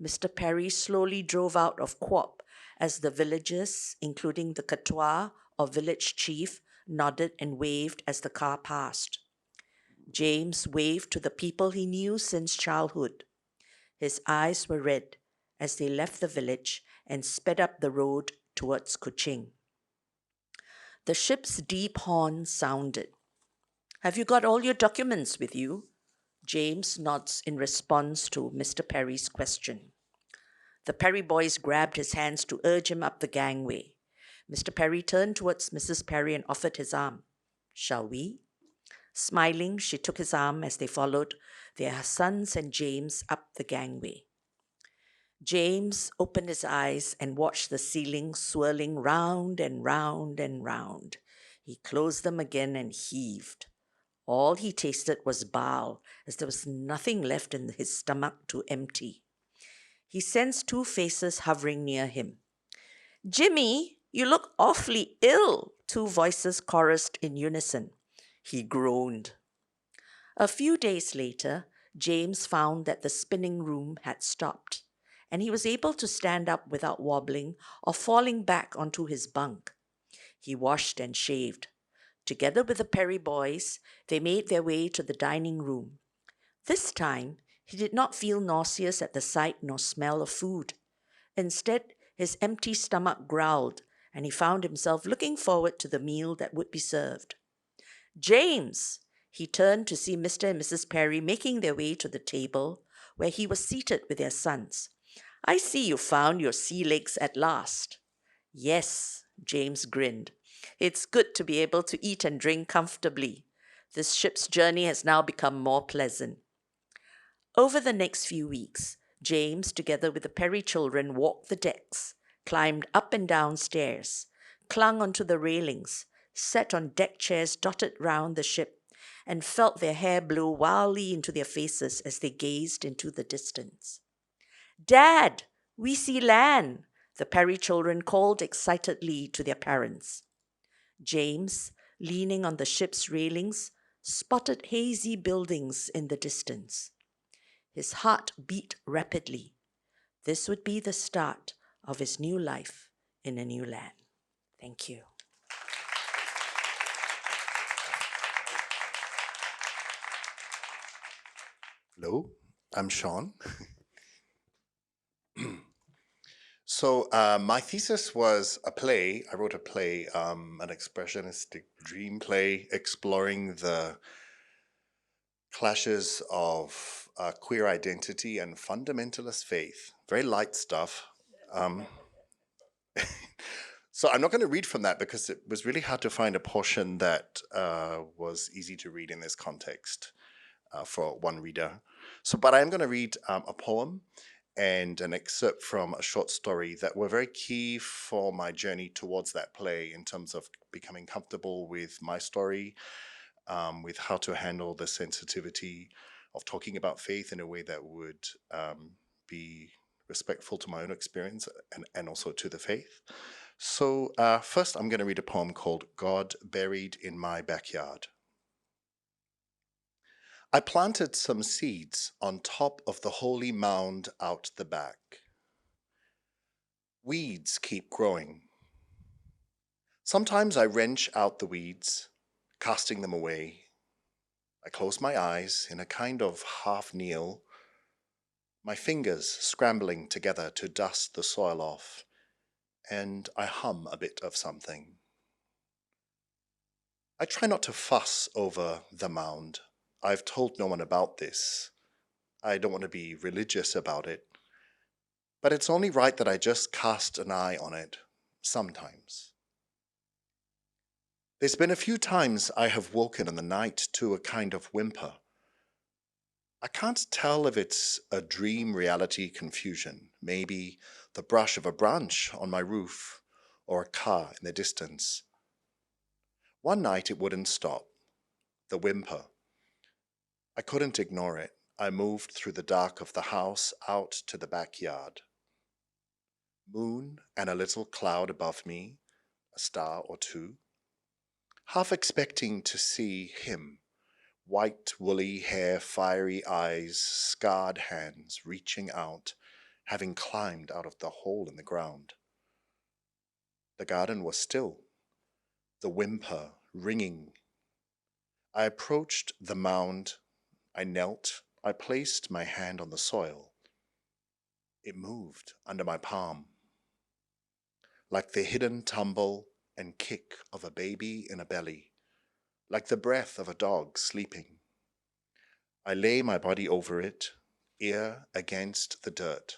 Mr. Perry slowly drove out of Quap as the villagers, including the Katoa or village chief, nodded and waved as the car passed. James waved to the people he knew since childhood. His eyes were red as they left the village and sped up the road towards Kuching. The ship's deep horn sounded. "Have you got all your documents with you?" James nods in response to Mr. Perry's question. The Perry boys grabbed his hands to urge him up the gangway. Mr. Perry turned towards Mrs. Perry and offered his arm. "Shall we?" Smiling, she took his arm as they followed their sons and James up the gangway. James opened his eyes and watched the ceiling swirling round and round and round. He closed them again and heaved. All he tasted was bile, as there was nothing left in his stomach to empty. He sensed two faces hovering near him. "Jimmy, you look awfully ill," two voices chorused in unison. He groaned. A few days later, James found that the spinning room had stopped, and he was able to stand up without wobbling or falling back onto his bunk. He washed and shaved. Together with the Perry boys, they made their way to the dining room. This time, He did not feel nauseous at the sight nor smell of food. Instead, his empty stomach growled, and he found himself looking forward to the meal that would be served. James! He turned to see Mr. and Mrs. Perry making their way to the table where he was seated with their sons. I see you found your sea legs at last. Yes, James grinned. It's good to be able to eat and drink comfortably. This ship's journey has now become more pleasant. Over the next few weeks, James, together with the Perry children, walked the decks, climbed up and down stairs, clung onto the railings, sat on deck chairs dotted round the ship, and felt their hair blow wildly into their faces as they gazed into the distance. Dad, we see land, the Perry children called excitedly to their parents. James, leaning on the ship's railings, spotted hazy buildings in the distance. His heart beat rapidly. This would be the start of his new life in a new land. Thank you. Hello, I'm Sean. So my thesis was a play. I wrote a play, an expressionistic dream play exploring the clashes of queer identity and fundamentalist faith. Very light stuff. So I'm not going to read from that because it was really hard to find a portion that was easy to read in this context for one reader. But I am going to read a poem and an excerpt from a short story that were very key for my journey towards that play in terms of becoming comfortable with my story, with how to handle the sensitivity of talking about faith in a way that would be respectful to my own experience and also to the faith. So first I'm going to read a poem called God Buried in My Backyard. I planted some seeds on top of the holy mound out the back. Weeds keep growing. Sometimes I wrench out the weeds, casting them away. I close my eyes in a kind of half kneel, my fingers scrambling together to dust the soil off, and I hum a bit of something. I try not to fuss over the mound. I've told no one about this. I don't want to be religious about it. But it's only right that I just cast an eye on it, sometimes. There's been a few times I have woken in the night to a kind of whimper. I can't tell if it's a dream-reality confusion, maybe the brush of a branch on my roof or a car in the distance. One night it wouldn't stop, the whimper. I couldn't ignore it. I moved through the dark of the house out to the backyard. Moon and a little cloud above me, a star or two, half expecting to see him, white woolly hair, fiery eyes, scarred hands reaching out, having climbed out of the hole in the ground. The garden was still, the whimper ringing. I approached the mound. I knelt. I placed my hand on the soil. It moved under my palm, like the hidden tumble and kick of a baby in a belly, like the breath of a dog sleeping. I lay my body over it, ear against the dirt,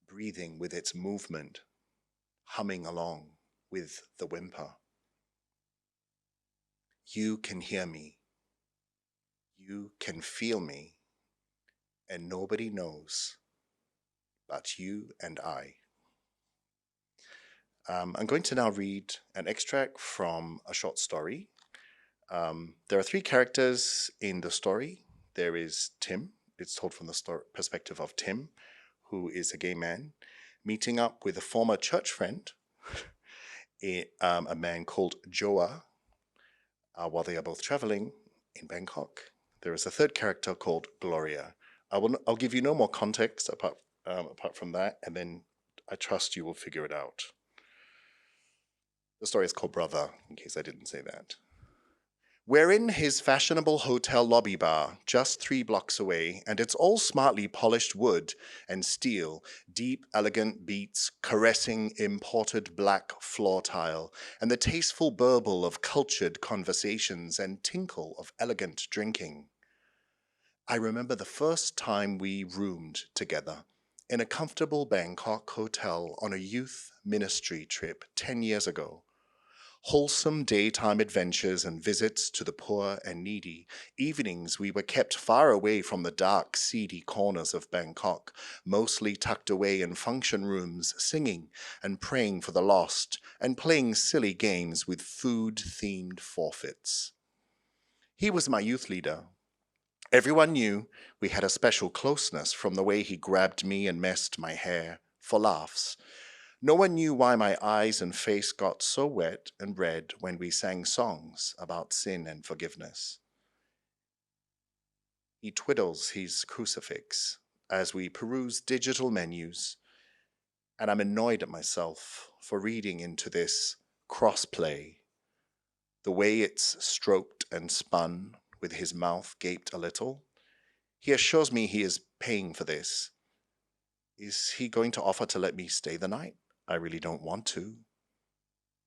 breathing with its movement, humming along with the whimper. You can hear me. You can feel me, and nobody knows but you and I. I'm going to now read an extract from a short story. There are three characters in the story. There is Tim. It's told from the perspective of Tim, who is a gay man, meeting up with a former church friend, a man called Joa, while they are both traveling in Bangkok. There is a third character called Gloria. I'll give you no more context apart from that, and then I trust you will figure it out. The story is called Brother, in case I didn't say that. We're in his fashionable hotel lobby bar, just 3 blocks away, and it's all smartly polished wood and steel, deep, elegant beats caressing imported black floor tile, and the tasteful burble of cultured conversations and tinkle of elegant drinking. I remember the first time we roomed together in a comfortable Bangkok hotel on a youth ministry trip 10 years ago. Wholesome daytime adventures and visits to the poor and needy. Evenings we were kept far away from the dark, seedy corners of Bangkok, mostly tucked away in function rooms, singing and praying for the lost, and playing silly games with food-themed forfeits. He was my youth leader. Everyone knew we had a special closeness from the way he grabbed me and messed my hair for laughs. No one knew why my eyes and face got so wet and red when we sang songs about sin and forgiveness. He twiddles his crucifix as we peruse digital menus, and I'm annoyed at myself for reading into this crossplay. The way it's stroked and spun with his mouth gaped a little. He assures me he is paying for this. Is he going to offer to let me stay the night? I really don't want to.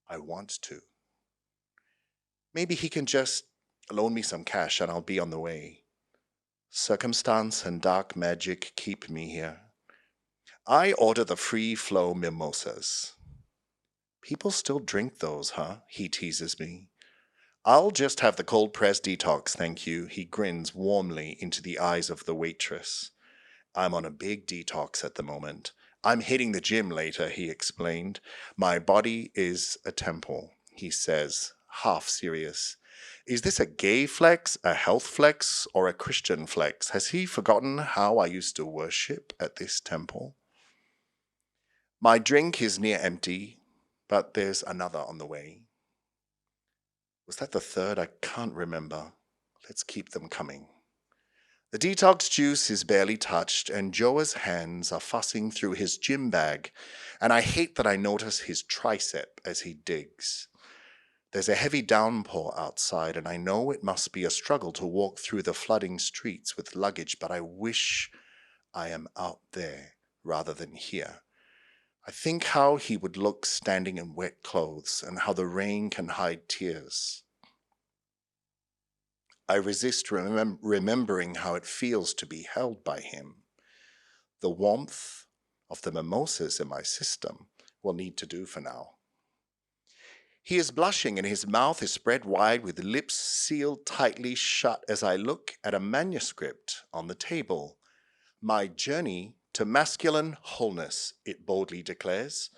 I want to. Maybe he can just loan me some cash and I'll be on the way. Circumstance and dark magic keep me here. I order the free flow mimosas. People still drink those, huh? He teases me. I'll just have the cold press detox, thank you. He grins warmly into the eyes of the waitress. I'm on a big detox at the moment. I'm hitting the gym later, he explained. My body is a temple, he says, half serious. Is this a gay flex, a health flex, or a Christian flex? Has he forgotten how I used to worship at this temple? My drink is near empty, but there's another on the way. Was that the third? I can't remember. Let's keep them coming. The detox juice is barely touched, and Joa's hands are fussing through his gym bag, and I hate that I notice his tricep as he digs. There's a heavy downpour outside, and I know it must be a struggle to walk through the flooding streets with luggage, but I wish I am out there rather than here. I think how he would look standing in wet clothes, and how the rain can hide tears. I resist remembering how it feels to be held by him. The warmth of the mimosas in my system will need to do for now. He is blushing and his mouth is spread wide with lips sealed tightly shut as I look at a manuscript on the table. My journey to masculine wholeness, it boldly declares.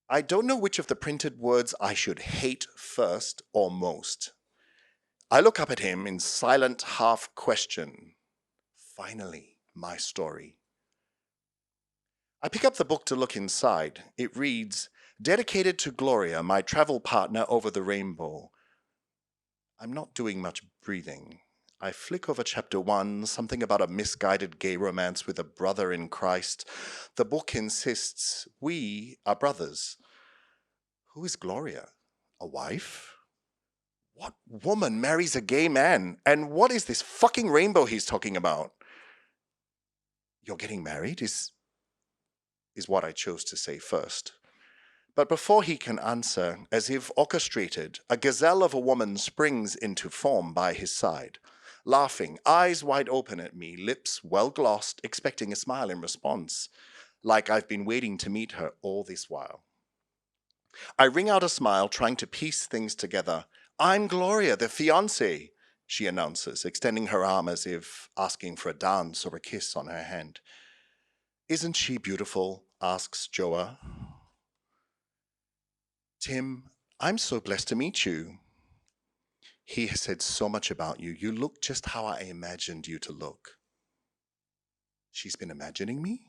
I don't know which of the printed words I should hate first or most. I look up at him in silent half question. Finally, my story. I pick up the book to look inside. It reads, Dedicated to Gloria, my travel partner over the rainbow. I'm not doing much breathing. I flick over chapter 1, something about a misguided gay romance with a brother in Christ. The book insists, we are brothers. Who is Gloria? A wife? What woman marries a gay man? And what is this fucking rainbow he's talking about? You're getting married is what I chose to say first. But before he can answer, as if orchestrated, a gazelle of a woman springs into form by his side, laughing, eyes wide open at me, lips well glossed, expecting a smile in response, like I've been waiting to meet her all this while. I wring out a smile, trying to piece things together. I'm Gloria, the fiancée, she announces, extending her arm as if asking for a dance or a kiss on her hand. Isn't she beautiful? Asks Joa. Tim, I'm so blessed to meet you. He has said so much about you. You look just how I imagined you to look. She's been imagining me?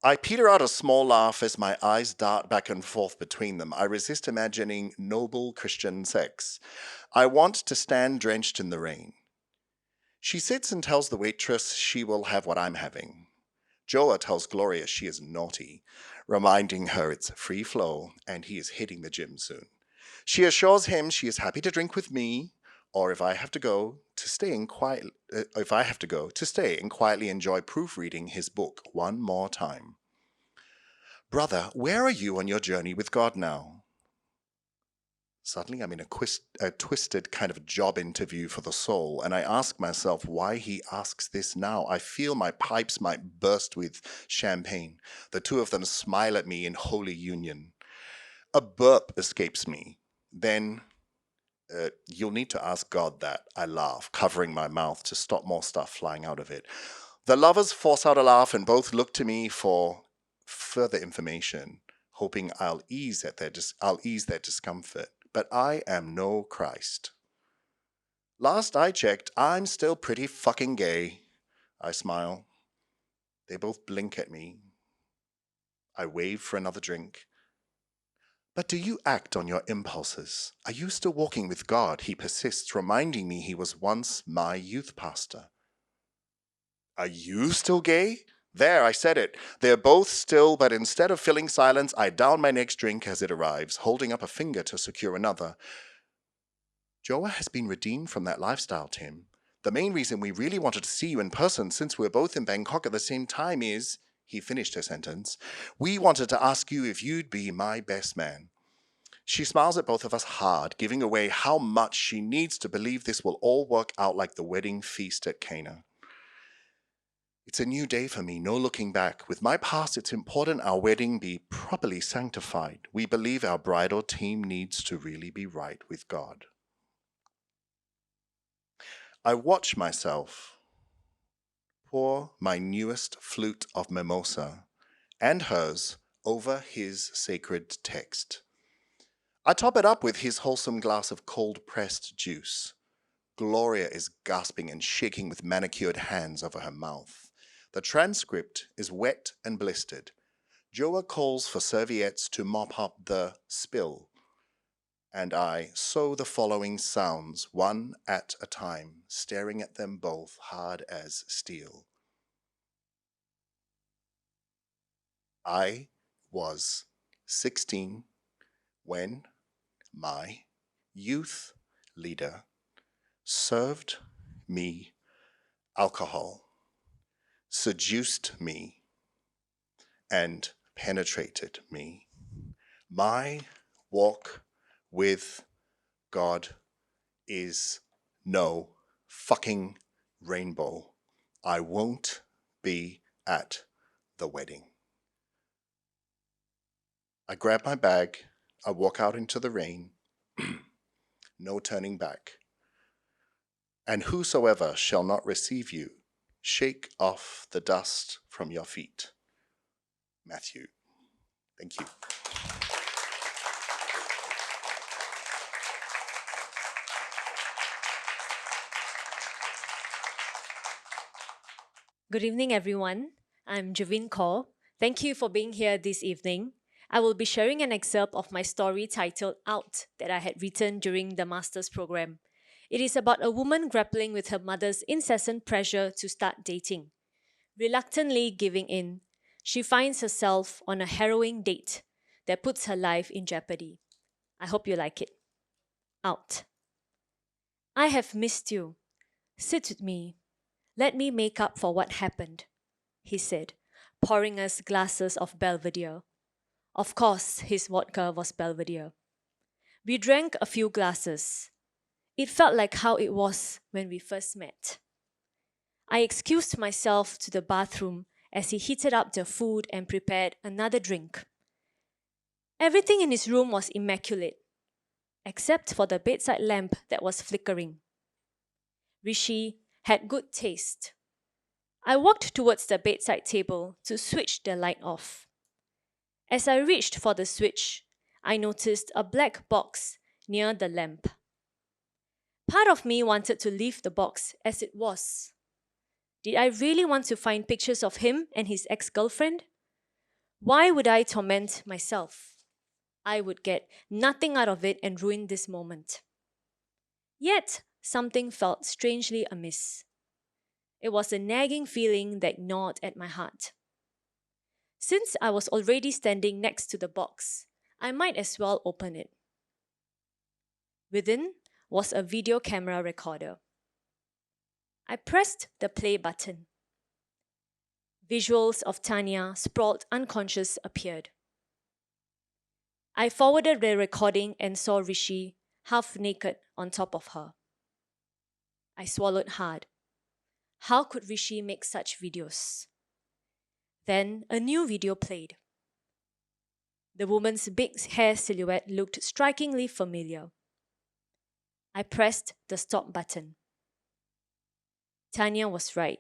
I peter out a small laugh as my eyes dart back and forth between them. I resist imagining noble Christian sex. I want to stand drenched in the rain. She sits and tells the waitress she will have what I'm having. Joa tells Gloria she is naughty, reminding her it's free flow and he is hitting the gym soon. She assures him she is happy to drink with me, or if I have to go, to stay and quietly enjoy proofreading his book one more time. Brother, where are you on your journey with God now? Suddenly, I'm in a twisted kind of job interview for the soul, and I ask myself why he asks this now. I feel my pipes might burst with champagne. The two of them smile at me in holy union. A burp escapes me. Then, you'll need to ask God that. I laugh, covering my mouth to stop more stuff flying out of it. The lovers force out a laugh and both look to me for further information, hoping I'll ease their discomfort. But I am no Christ. Last I checked, I'm still pretty fucking gay. I smile. They both blink at me. I wave for another drink. But do you act on your impulses? Are you still walking with God? He persists, reminding me he was once my youth pastor. Are you still gay? There, I said it. They're both still, but instead of filling silence, I down my next drink as it arrives, holding up a finger to secure another. Joa has been redeemed from that lifestyle, Tim. The main reason we really wanted to see you in person, since we're both in Bangkok at the same time, is, he finished her sentence, we wanted to ask you if you'd be my best man. She smiles at both of us hard, giving away how much she needs to believe this will all work out like the wedding feast at Cana. It's a new day for me, no looking back. With my past, it's important our wedding be properly sanctified. We believe our bridal team needs to really be right with God. I watch myself pour my newest flute of mimosa and hers over his sacred text. I top it up with his wholesome glass of cold-pressed juice. Gloria is gasping and shaking with manicured hands over her mouth. The transcript is wet and blistered. Joa calls for serviettes to mop up the spill, and I sow the following sounds one at a time, staring at them both hard as steel. I was 16 when my youth leader served me alcohol, seduced me, and penetrated me. My walk with God is no fucking rainbow. I won't be at the wedding. I grab my bag, I walk out into the rain, no turning back. And whosoever shall not receive you, shake off the dust from your feet. Matthew. Thank you. Good evening, everyone. I'm Javin Kaur. Thank you for being here this evening. I will be sharing an excerpt of my story titled Out that I had written during the master's program. It is about a woman grappling with her mother's incessant pressure to start dating. Reluctantly giving in, she finds herself on a harrowing date that puts her life in jeopardy. I hope you like it. Out. I have missed you. Sit with me. Let me make up for what happened, he said, pouring us glasses of Belvedere. Of course, his vodka was Belvedere. We drank a few glasses. It felt like how it was when we first met. I excused myself to the bathroom as he heated up the food and prepared another drink. Everything in his room was immaculate, except for the bedside lamp that was flickering. Rishi had good taste. I walked towards the bedside table to switch the light off. As I reached for the switch, I noticed a black box near the lamp. Part of me wanted to leave the box as it was. Did I really want to find pictures of him and his ex-girlfriend? Why would I torment myself? I would get nothing out of it and ruin this moment. Yet, something felt strangely amiss. It was a nagging feeling that gnawed at my heart. Since I was already standing next to the box, I might as well open it. Within was a video camera recorder. I pressed the play button. Visuals of Tanya, sprawled unconscious, appeared. I forwarded the recording and saw Rishi half naked on top of her. I swallowed hard. How could Rishi make such videos? Then a new video played. The woman's big hair silhouette looked strikingly familiar. I pressed the stop button. Tanya was right.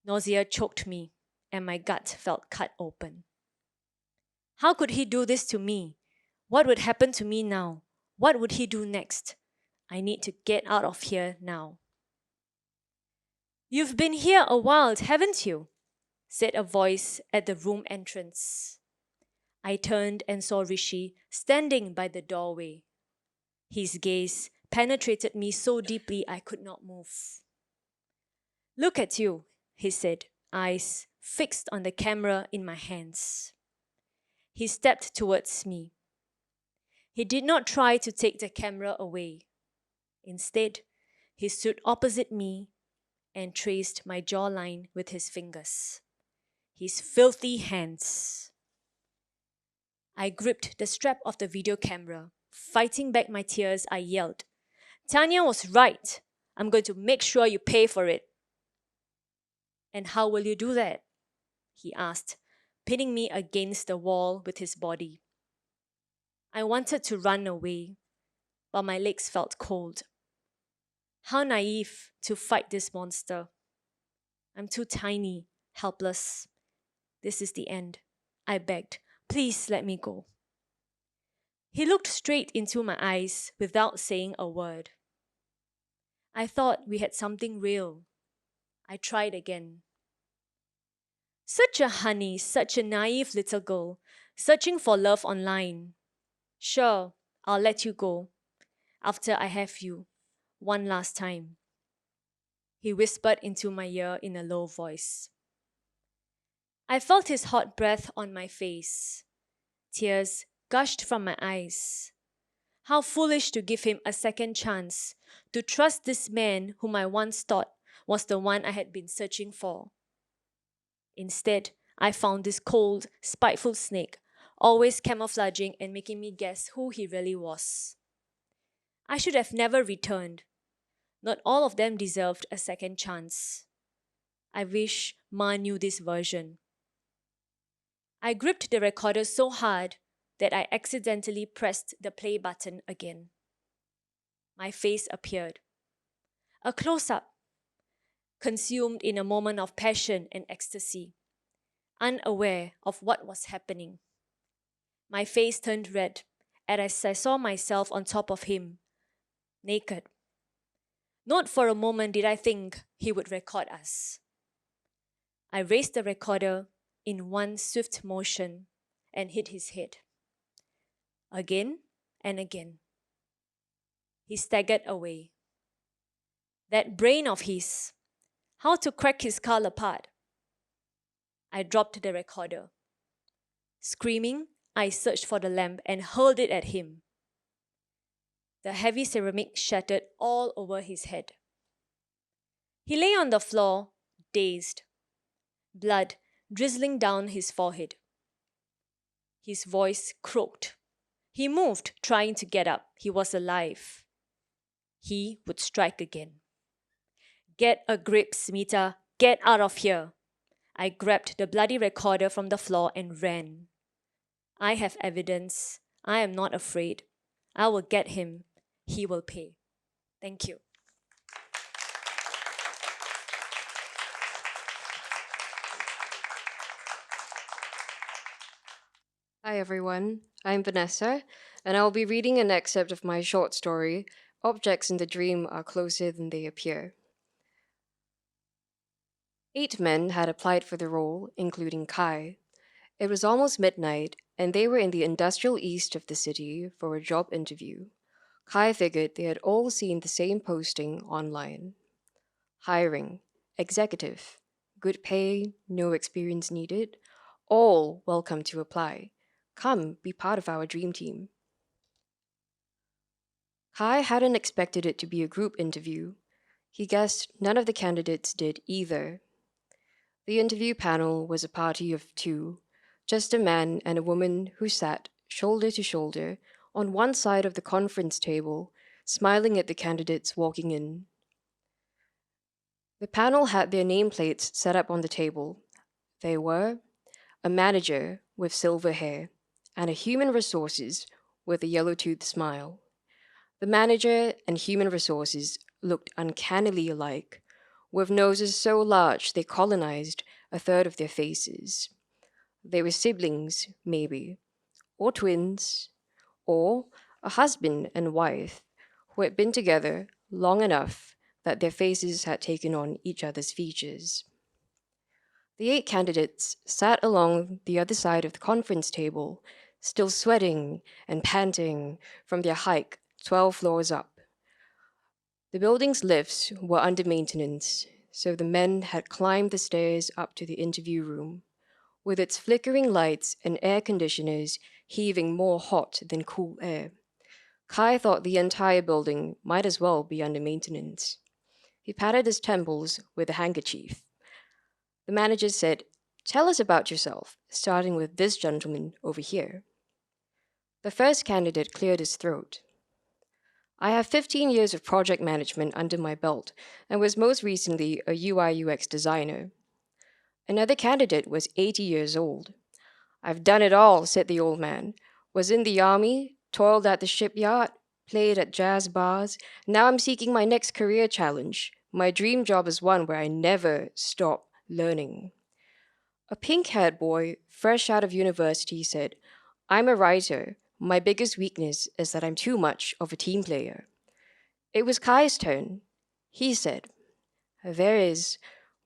Nausea choked me, and my gut felt cut open. How could he do this to me? What would happen to me now? What would he do next? I need to get out of here now. You've been here a while, haven't you? Said a voice at the room entrance. I turned and saw Rishi standing by the doorway. His gaze penetrated me so deeply I could not move. Look at you, he said, eyes fixed on the camera in my hands. He stepped towards me. He did not try to take the camera away. Instead, he stood opposite me and traced my jawline with his fingers. His filthy hands. I gripped the strap of the video camera. Fighting back my tears, I yelled, Tanya was right. I'm going to make sure you pay for it. And how will you do that? He asked, pinning me against the wall with his body. I wanted to run away, but my legs felt cold. How naive to fight this monster. I'm too tiny, helpless. This is the end. I begged, please let me go. He looked straight into my eyes without saying a word. I thought we had something real. I tried again. Such a honey, such a naive little girl, searching for love online. Sure, I'll let you go, after I have you, one last time. He whispered into my ear in a low voice. I felt his hot breath on my face. Tears gushed from my eyes. How foolish to give him a second chance, to trust this man whom I once thought was the one I had been searching for. Instead, I found this cold, spiteful snake, always camouflaging and making me guess who he really was. I should have never returned. Not all of them deserved a second chance. I wish Ma knew this version. I gripped the recorder so hard that I accidentally pressed the play button again. My face appeared. A close-up, consumed in a moment of passion and ecstasy, unaware of what was happening. My face turned red as I saw myself on top of him, naked. Not for a moment did I think he would record us. I raised the recorder in one swift motion and hit his head. Again and again. He staggered away. That brain of his, how to crack his skull apart. I dropped the recorder. Screaming, I searched for the lamp and hurled it at him. The heavy ceramic shattered all over his head. He lay on the floor, dazed, blood drizzling down his forehead. His voice croaked. He moved, trying to get up. He was alive. He would strike again. Get a grip, Smita. Get out of here. I grabbed the bloody recorder from the floor and ran. I have evidence. I am not afraid. I will get him. He will pay. Thank you. Hi everyone, I'm Vanessa, and I will be reading an excerpt of my short story, Objects in the Dream Are Closer Than They Appear. 8 men had applied for the role, including Kai. It was almost midnight, and they were in the industrial east of the city for a job interview. Kai figured they had all seen the same posting online. Hiring, executive, good pay, no experience needed, all welcome to apply. Come, be part of our dream team. Kai hadn't expected it to be a group interview. He guessed none of the candidates did either. The interview panel was a party of two, just a man and a woman who sat shoulder to shoulder on one side of the conference table, smiling at the candidates walking in. The panel had their nameplates set up on the table. They were a manager with silver hair and a human resources with a yellow-toothed smile. The manager and human resources looked uncannily alike, with noses so large they colonized a third of their faces. They were siblings, maybe, or twins, or a husband and wife who had been together long enough that their faces had taken on each other's features. The 8 candidates sat along the other side of the conference table, still sweating and panting from their hike 12 floors up. The building's lifts were under maintenance, so the men had climbed the stairs up to the interview room, with its flickering lights and air conditioners heaving more hot than cool air. Kai thought the entire building might as well be under maintenance. He patted his temples with a handkerchief. The manager said, "Tell us about yourself, starting with this gentleman over here." The first candidate cleared his throat. "I have 15 years of project management under my belt and was most recently a UI/UX designer." Another candidate was 80 years old. "I've done it all," said the old man. "Was in the army, toiled at the shipyard, played at jazz bars. Now I'm seeking my next career challenge. My dream job is one where I never stop learning." A pink-haired boy, fresh out of university, said, "I'm a writer. My biggest weakness is that I'm too much of a team player." It was Kai's turn. He said, "There is,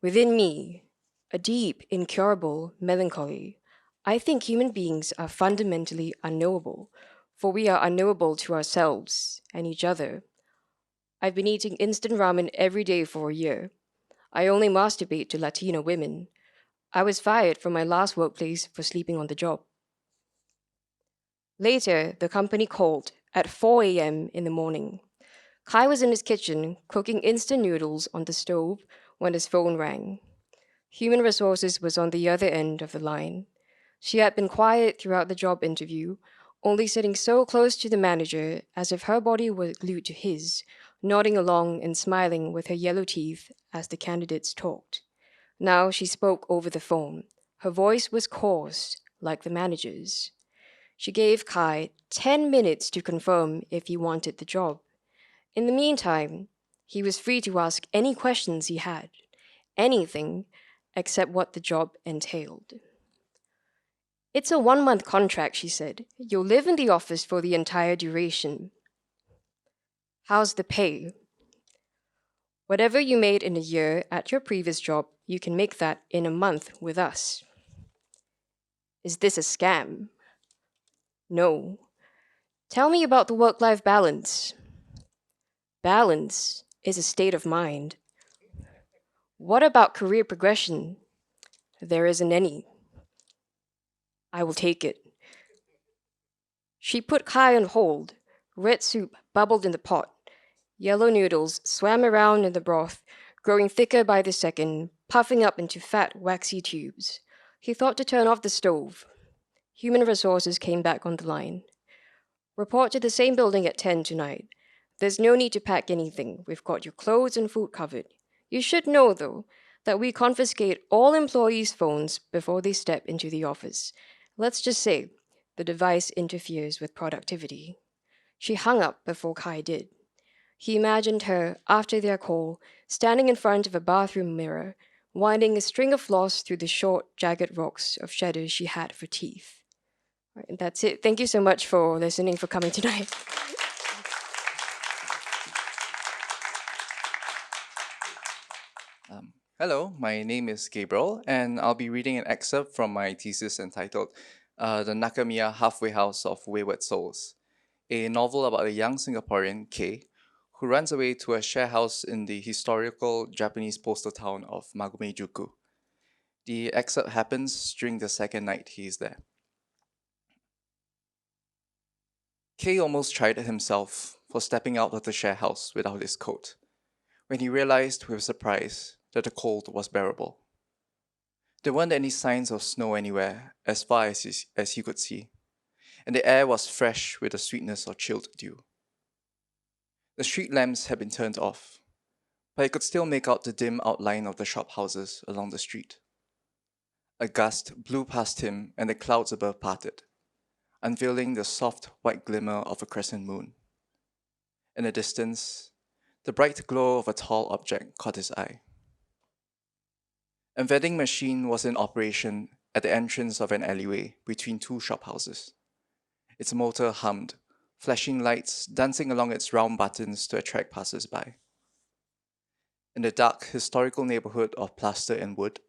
within me, a deep, incurable melancholy. I think human beings are fundamentally unknowable, for we are unknowable to ourselves and each other. I've been eating instant ramen every day for a year. I only masturbate to Latina women. I was fired from my last workplace for sleeping on the job." Later, the company called at 4 a.m. in the morning. Kai was in his kitchen cooking instant noodles on the stove when his phone rang. Human Resources was on the other end of the line. She had been quiet throughout the job interview, only sitting so close to the manager as if her body were glued to his, nodding along and smiling with her yellow teeth as the candidates talked. Now she spoke over the phone. Her voice was coarse, like the manager's. She gave Kai 10 minutes to confirm if he wanted the job. In the meantime, he was free to ask any questions he had, anything except what the job entailed. "It's a 1-month contract," she said. "You'll live in the office for the entire duration." "How's the pay?" "Whatever you made in a year at your previous job, you can make that in a month with us." "Is this a scam?" "No." "Tell me about the work-life balance." "Balance is a state of mind." "What about career progression?" "There isn't any." "I will take it." She put Kai on hold. Red soup bubbled in the pot. Yellow noodles swam around in the broth, growing thicker by the second, puffing up into fat, waxy tubes. He thought to turn off the stove. Human Resources came back on the line. "Report to the same building at 10 tonight. There's no need to pack anything. We've got your clothes and food covered. You should know, though, that we confiscate all employees' phones before they step into the office. Let's just say the device interferes with productivity." She hung up before Kai did. He imagined her, after their call, standing in front of a bathroom mirror, winding a string of floss through the short, jagged rocks of cheddar she had for teeth. All right, that's it. Thank you so much for listening, for coming tonight. Hello, my name is Gabriel, and I'll be reading an excerpt from my thesis entitled The Nakamiya Halfway House of Wayward Souls, a novel about a young Singaporean, Kei, who runs away to a share house in the historical Japanese postal town of Magumejuku. The excerpt happens during the second night he is there. Kei almost tried it himself for stepping out of the share house without his coat, when he realized with surprise that the cold was bearable. There weren't any signs of snow anywhere as far as he could see, and the air was fresh with the sweetness of chilled dew. The street lamps had been turned off, but he could still make out the dim outline of the shop houses along the street. A gust blew past him and the clouds above parted, unveiling the soft white glimmer of a crescent moon. In the distance, the bright glow of a tall object caught his eye. A vending machine was in operation at the entrance of an alleyway between two shophouses. Its motor hummed, flashing lights dancing along its round buttons to attract passers-by. In the dark, historical neighborhood of plaster and wood,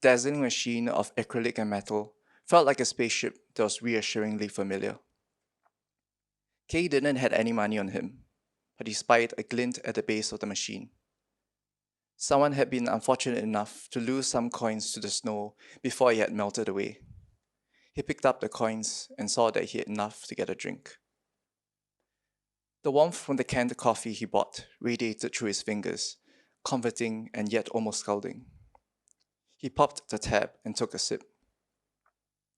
the dazzling machine of acrylic and metal felt like a spaceship that was reassuringly familiar. Kay didn't have any money on him, but he spied a glint at the base of the machine. Someone had been unfortunate enough to lose some coins to the snow before it had melted away. He picked up the coins and saw that he had enough to get a drink. The warmth from the canned coffee he bought radiated through his fingers, comforting and yet almost scalding. He popped the tab and took a sip.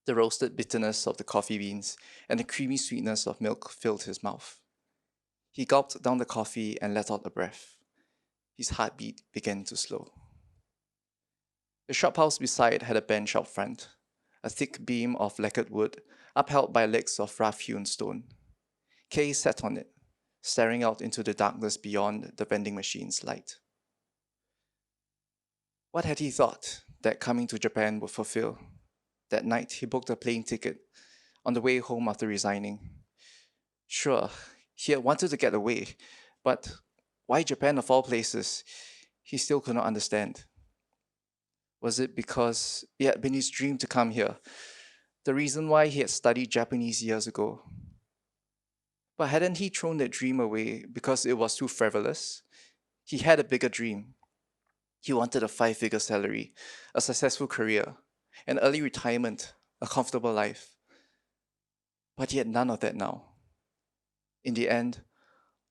The roasted bitterness of the coffee beans and the creamy sweetness of milk filled his mouth. He gulped down the coffee and let out a breath. His heartbeat began to slow. The shophouse beside had a bench out front, a thick beam of lacquered wood upheld by legs of rough-hewn stone. Kay sat on it, staring out into the darkness beyond the vending machine's light. What had he thought that coming to Japan would fulfill? That night, he booked a plane ticket on the way home after resigning. Sure, he had wanted to get away, but why Japan of all places? He still could not understand. Was it because it had been his dream to come here? The reason why he had studied Japanese years ago? But hadn't he thrown that dream away because it was too frivolous? He had a bigger dream. He wanted a 5-figure salary, a successful career, an early retirement, a comfortable life. But he had none of that now. In the end,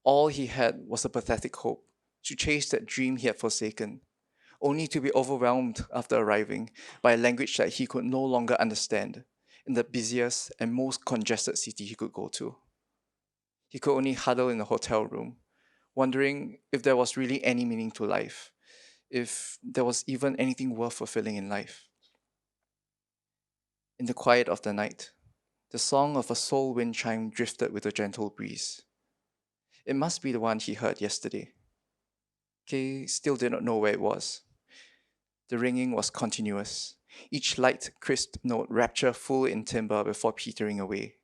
all he had was a pathetic hope to chase that dream he had forsaken, only to be overwhelmed after arriving by a language that he could no longer understand in the busiest and most congested city he could go to. He could only huddle in a hotel room, wondering if there was really any meaning to life, if there was even anything worth fulfilling in life. In the quiet of the night, the song of a soul wind chime drifted with a gentle breeze. It must be the one he heard yesterday. Kay still did not know where it was. The ringing was continuous, each light, crisp note raptureful in timbre before petering away,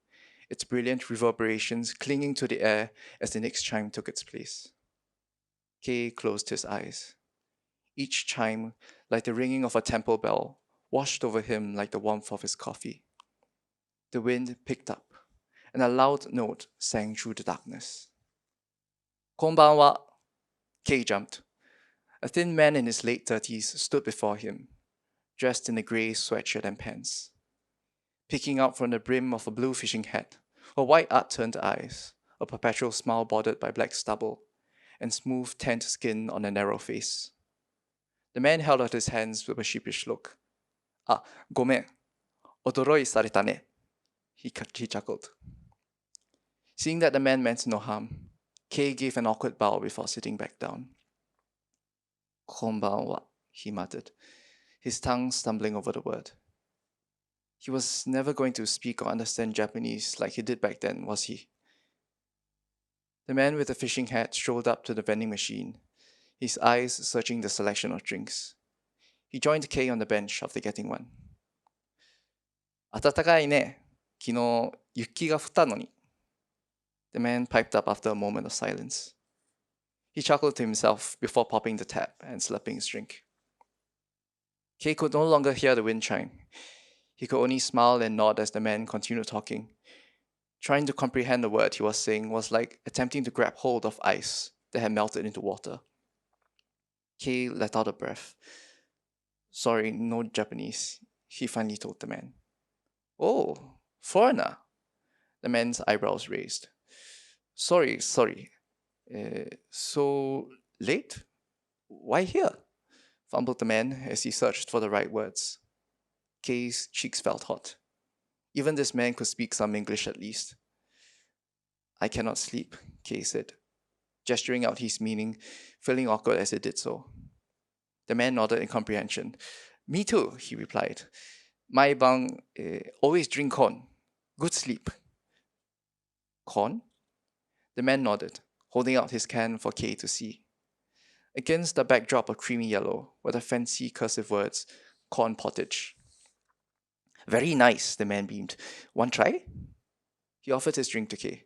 its brilliant reverberations clinging to the air as the next chime took its place. Kay closed his eyes. Each chime, like the ringing of a temple bell, washed over him like the warmth of his coffee. The wind picked up, and a loud note sang through the darkness. Konbanwa! Kay jumped. A thin man in his late 30s stood before him, dressed in a grey sweatshirt and pants. Peeking out from the brim of a blue fishing hat were white art-turned eyes, a perpetual smile bordered by black stubble, and smooth tanned skin on a narrow face. The man held out his hands with a sheepish look. Ah, gomen. Odoroi sareta ne. He chuckled. Seeing that the man meant no harm, Kay gave an awkward bow before sitting back down. Konbanwa, he muttered, his tongue stumbling over the word. He was never going to speak or understand Japanese like he did back then, was he? The man with the fishing hat strolled up to the vending machine, his eyes searching the selection of drinks. He joined Kay on the bench after getting one. 暖かいね。昨日雪が降ったのに. The man piped up after a moment of silence. He chuckled to himself before popping the tap and slurping his drink. Kay could no longer hear the wind chime. He could only smile and nod as the man continued talking. Trying to comprehend the word he was saying was like attempting to grab hold of ice that had melted into water. Kay let out a breath. Sorry, no Japanese, he finally told the man. Oh, foreigner. The man's eyebrows raised. Sorry. So late? Why here? Fumbled the man as he searched for the right words. Kay's cheeks felt hot. Even this man could speak some English at least. I cannot sleep, Kay said, gesturing out his meaning, feeling awkward as he did so. The man nodded in comprehension. Me too, he replied. My bang always drink corn. Good sleep. Corn? The man nodded, holding out his can for Kay to see. Against the backdrop of creamy yellow were the fancy cursive words, corn pottage. Very nice, the man beamed. One try? He offered his drink to Kay.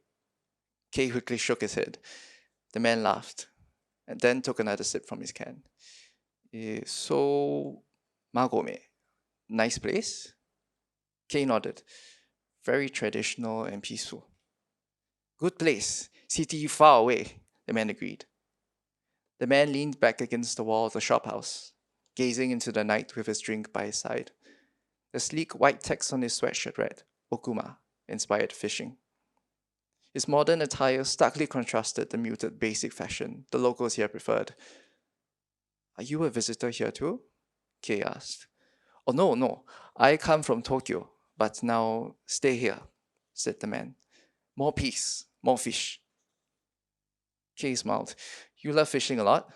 Kay quickly shook his head. The man laughed, and then took another sip from his can. So, Magome, nice place? Kay nodded. Very traditional and peaceful. Good place. City far away, the man agreed. The man leaned back against the wall of the shophouse, gazing into the night with his drink by his side. The sleek white text on his sweatshirt read, Okuma, inspired fishing. His modern attire starkly contrasted the muted basic fashion the locals here preferred. Are you a visitor here too? Kay asked. Oh, no. I come from Tokyo, but now stay here, said the man. More peace, more fish. Kay smiled. You love fishing a lot?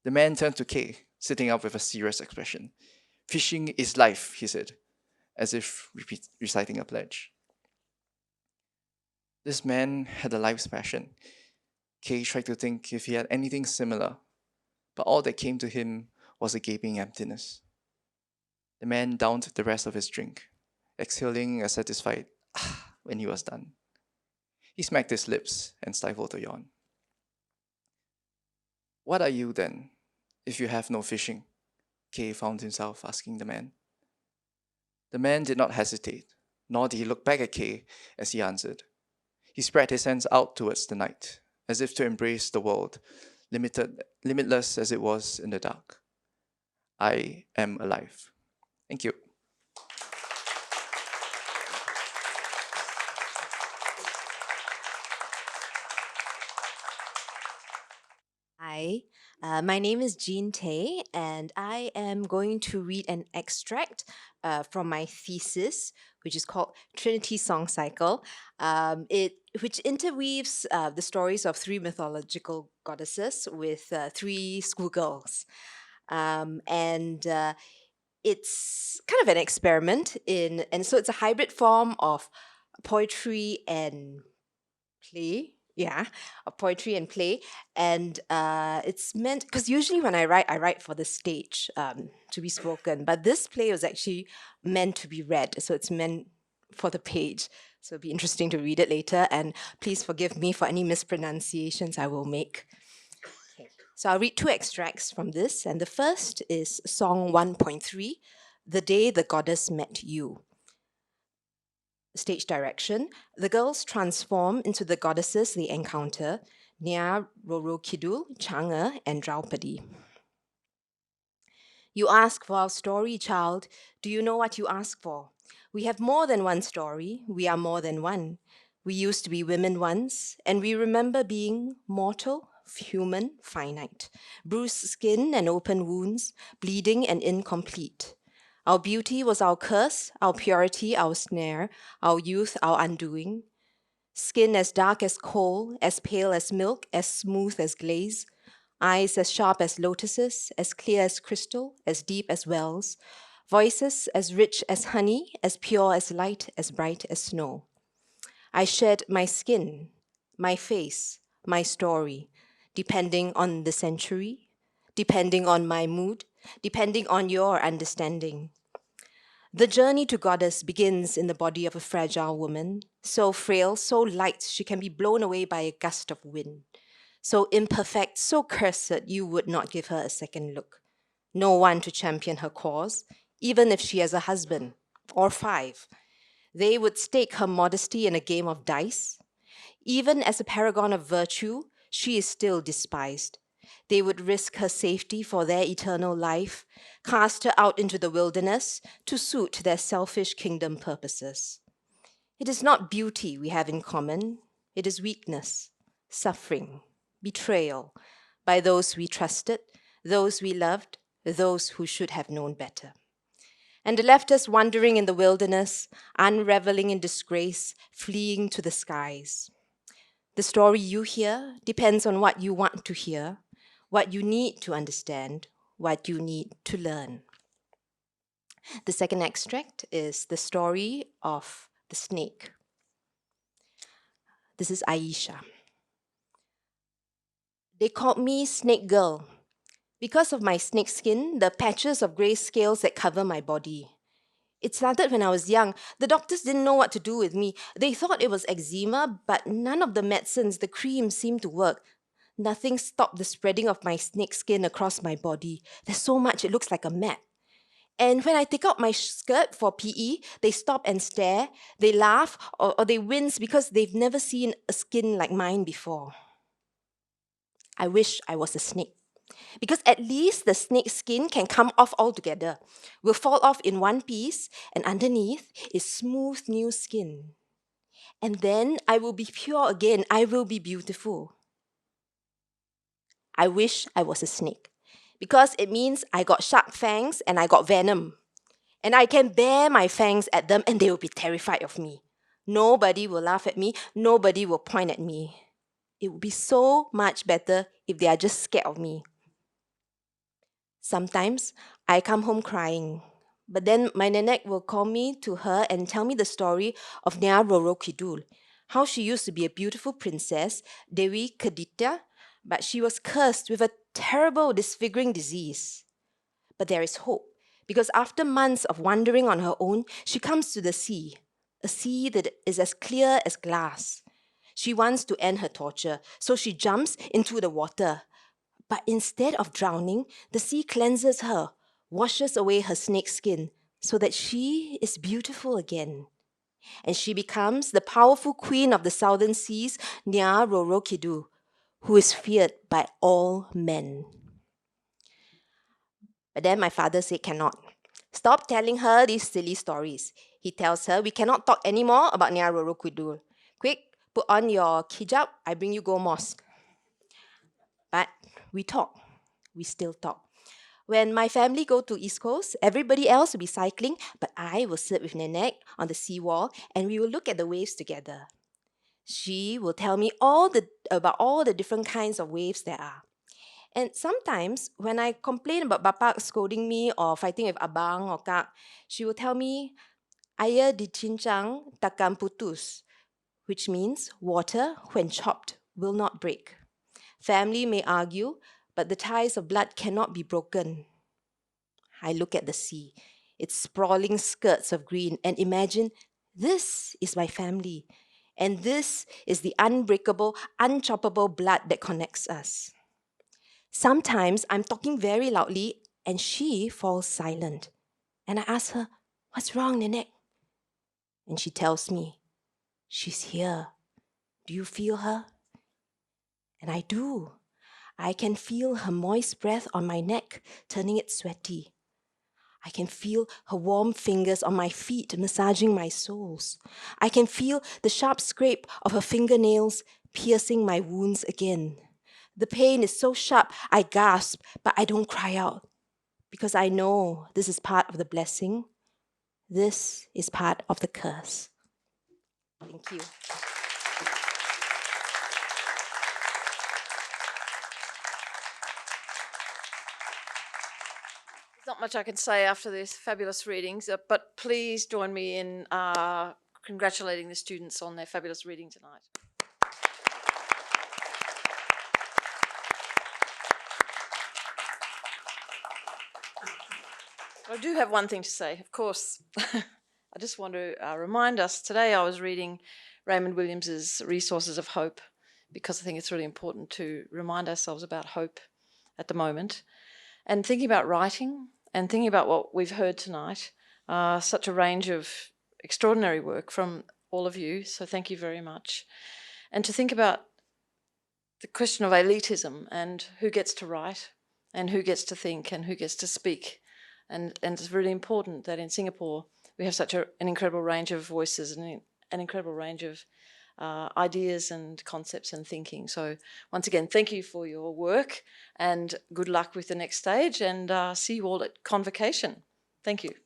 The man turned to Kay, sitting up with a serious expression. Fishing is life, he said, as if reciting a pledge. This man had a life's passion. Kay tried to think if he had anything similar, but all that came to him was a gaping emptiness. The man downed the rest of his drink, exhaling a satisfied ah when he was done. He smacked his lips and stifled a yawn. What are you then, if you have no fishing? Kay found himself asking the man. The man did not hesitate, nor did he look back at Kay as he answered. He spread his hands out towards the night, as if to embrace the world, limitless as it was in the dark. I am alive. Thank you. Hi, my name is Jean Tay, and I am going to read an extract from my thesis, which is called Trinity Song Cycle, which interweaves the stories of three mythological goddesses with three schoolgirls. And it's kind of an experiment and so it's a hybrid form of poetry and play. Yeah, of poetry and play, and it's meant because usually when I write for the stage to be spoken, but this play was actually meant to be read, so it's meant for the page. So it'll be interesting to read it later, and please forgive me for any mispronunciations I will make. Okay. So I'll read two extracts from this, and the first is Song 1.3, The Day the Goddess Met You. Stage direction. The girls transform into the goddesses they encounter, Nya, Roro Kidul, Chang'e, and Draupadi. You ask for our story, child. Do you know what you ask for? We have more than one story. We are more than one. We used to be women once, and we remember being mortal, human, finite, bruised skin and open wounds, bleeding and incomplete. Our beauty was our curse, our purity, our snare, our youth, our undoing. Skin as dark as coal, as pale as milk, as smooth as glaze. Eyes as sharp as lotuses, as clear as crystal, as deep as wells. Voices as rich as honey, as pure as light, as bright as snow. I shed my skin, my face, my story, depending on the century, depending on my mood, depending on your understanding. The journey to goddess begins in the body of a fragile woman, so frail, so light she can be blown away by a gust of wind, so imperfect, so cursed you would not give her a second look. No one to champion her cause, even if she has a husband, or 5. They would stake her modesty in a game of dice. Even as a paragon of virtue, she is still despised. They would risk her safety for their eternal life, cast her out into the wilderness to suit their selfish kingdom purposes. It is not beauty we have in common. It is weakness, suffering, betrayal by those we trusted, those we loved, those who should have known better. And it left us wandering in the wilderness, unraveling in disgrace, fleeing to the skies. The story you hear depends on what you want to hear, what you need to understand, what you need to learn. The second extract is the story of the snake. This is Aisha. They called me Snake Girl because of my snake skin, the patches of grey scales that cover my body. It started when I was young. The doctors didn't know what to do with me. They thought it was eczema, but none of the medicines, the creams, seemed to work. Nothing stopped the spreading of my snake skin across my body. There's so much, it looks like a mat. And when I take out my skirt for PE, they stop and stare, they laugh, or they wince because they've never seen a skin like mine before. I wish I was a snake, because at least the snake skin can come off altogether, will fall off in one piece, and underneath is smooth new skin. And then I will be pure again, I will be beautiful. I wish I was a snake, because it means I got sharp fangs and I got venom. And I can bare my fangs at them and they will be terrified of me. Nobody will laugh at me, nobody will point at me. It would be so much better if they are just scared of me. Sometimes I come home crying, but then my nenek will call me to her and tell me the story of Nya Roro Kidul, how she used to be a beautiful princess, Dewi Kedita, but she was cursed with a terrible disfiguring disease. But there is hope, because after months of wandering on her own, she comes to the sea, a sea that is as clear as glass. She wants to end her torture, so she jumps into the water. But instead of drowning, the sea cleanses her, washes away her snake skin, so that she is beautiful again. And she becomes the powerful queen of the southern seas, Nya Roro Kidul, who is feared by all men. But then my father said cannot. Stop telling her these silly stories. He tells her we cannot talk anymore about Nya Roro Kidul. Quick, put on your hijab, I bring you go mosque. But we talk. We still talk. When my family go to East Coast, everybody else will be cycling, but I will sit with Nenek on the seawall and we will look at the waves together. She will tell me about all the different kinds of waves there are. And sometimes when I complain about Bapak scolding me or fighting with Abang or Kak, she will tell me, Air dicincang takkan putus, which means water, when chopped, will not break. Family may argue, but the ties of blood cannot be broken. I look at the sea, its sprawling skirts of green, and imagine this is my family, and this is the unbreakable, unchoppable blood that connects us. Sometimes I'm talking very loudly, and she falls silent. And I ask her, what's wrong, Nenek? And she tells me, she's here. Do you feel her? And I do. I can feel her moist breath on my neck, turning it sweaty. I can feel her warm fingers on my feet, massaging my soles. I can feel the sharp scrape of her fingernails piercing my wounds again. The pain is so sharp, I gasp, but I don't cry out, because I know this is part of the blessing. This is part of the curse. Thank you. There's not much I can say after these fabulous readings, but please join me in congratulating the students on their fabulous reading tonight. I do have one thing to say, of course. I just want to remind us, today I was reading Raymond Williams's Resources of Hope, because I think it's really important to remind ourselves about hope at the moment. And thinking about writing and thinking about what we've heard tonight, such a range of extraordinary work from all of you, so thank you very much. And to think about the question of elitism and who gets to write and who gets to think and who gets to speak. And it's really important that in Singapore we have such an incredible range of voices and an incredible range of ideas and concepts and thinking. So once again, thank you for your work and good luck with the next stage, and see you all at Convocation. Thank you.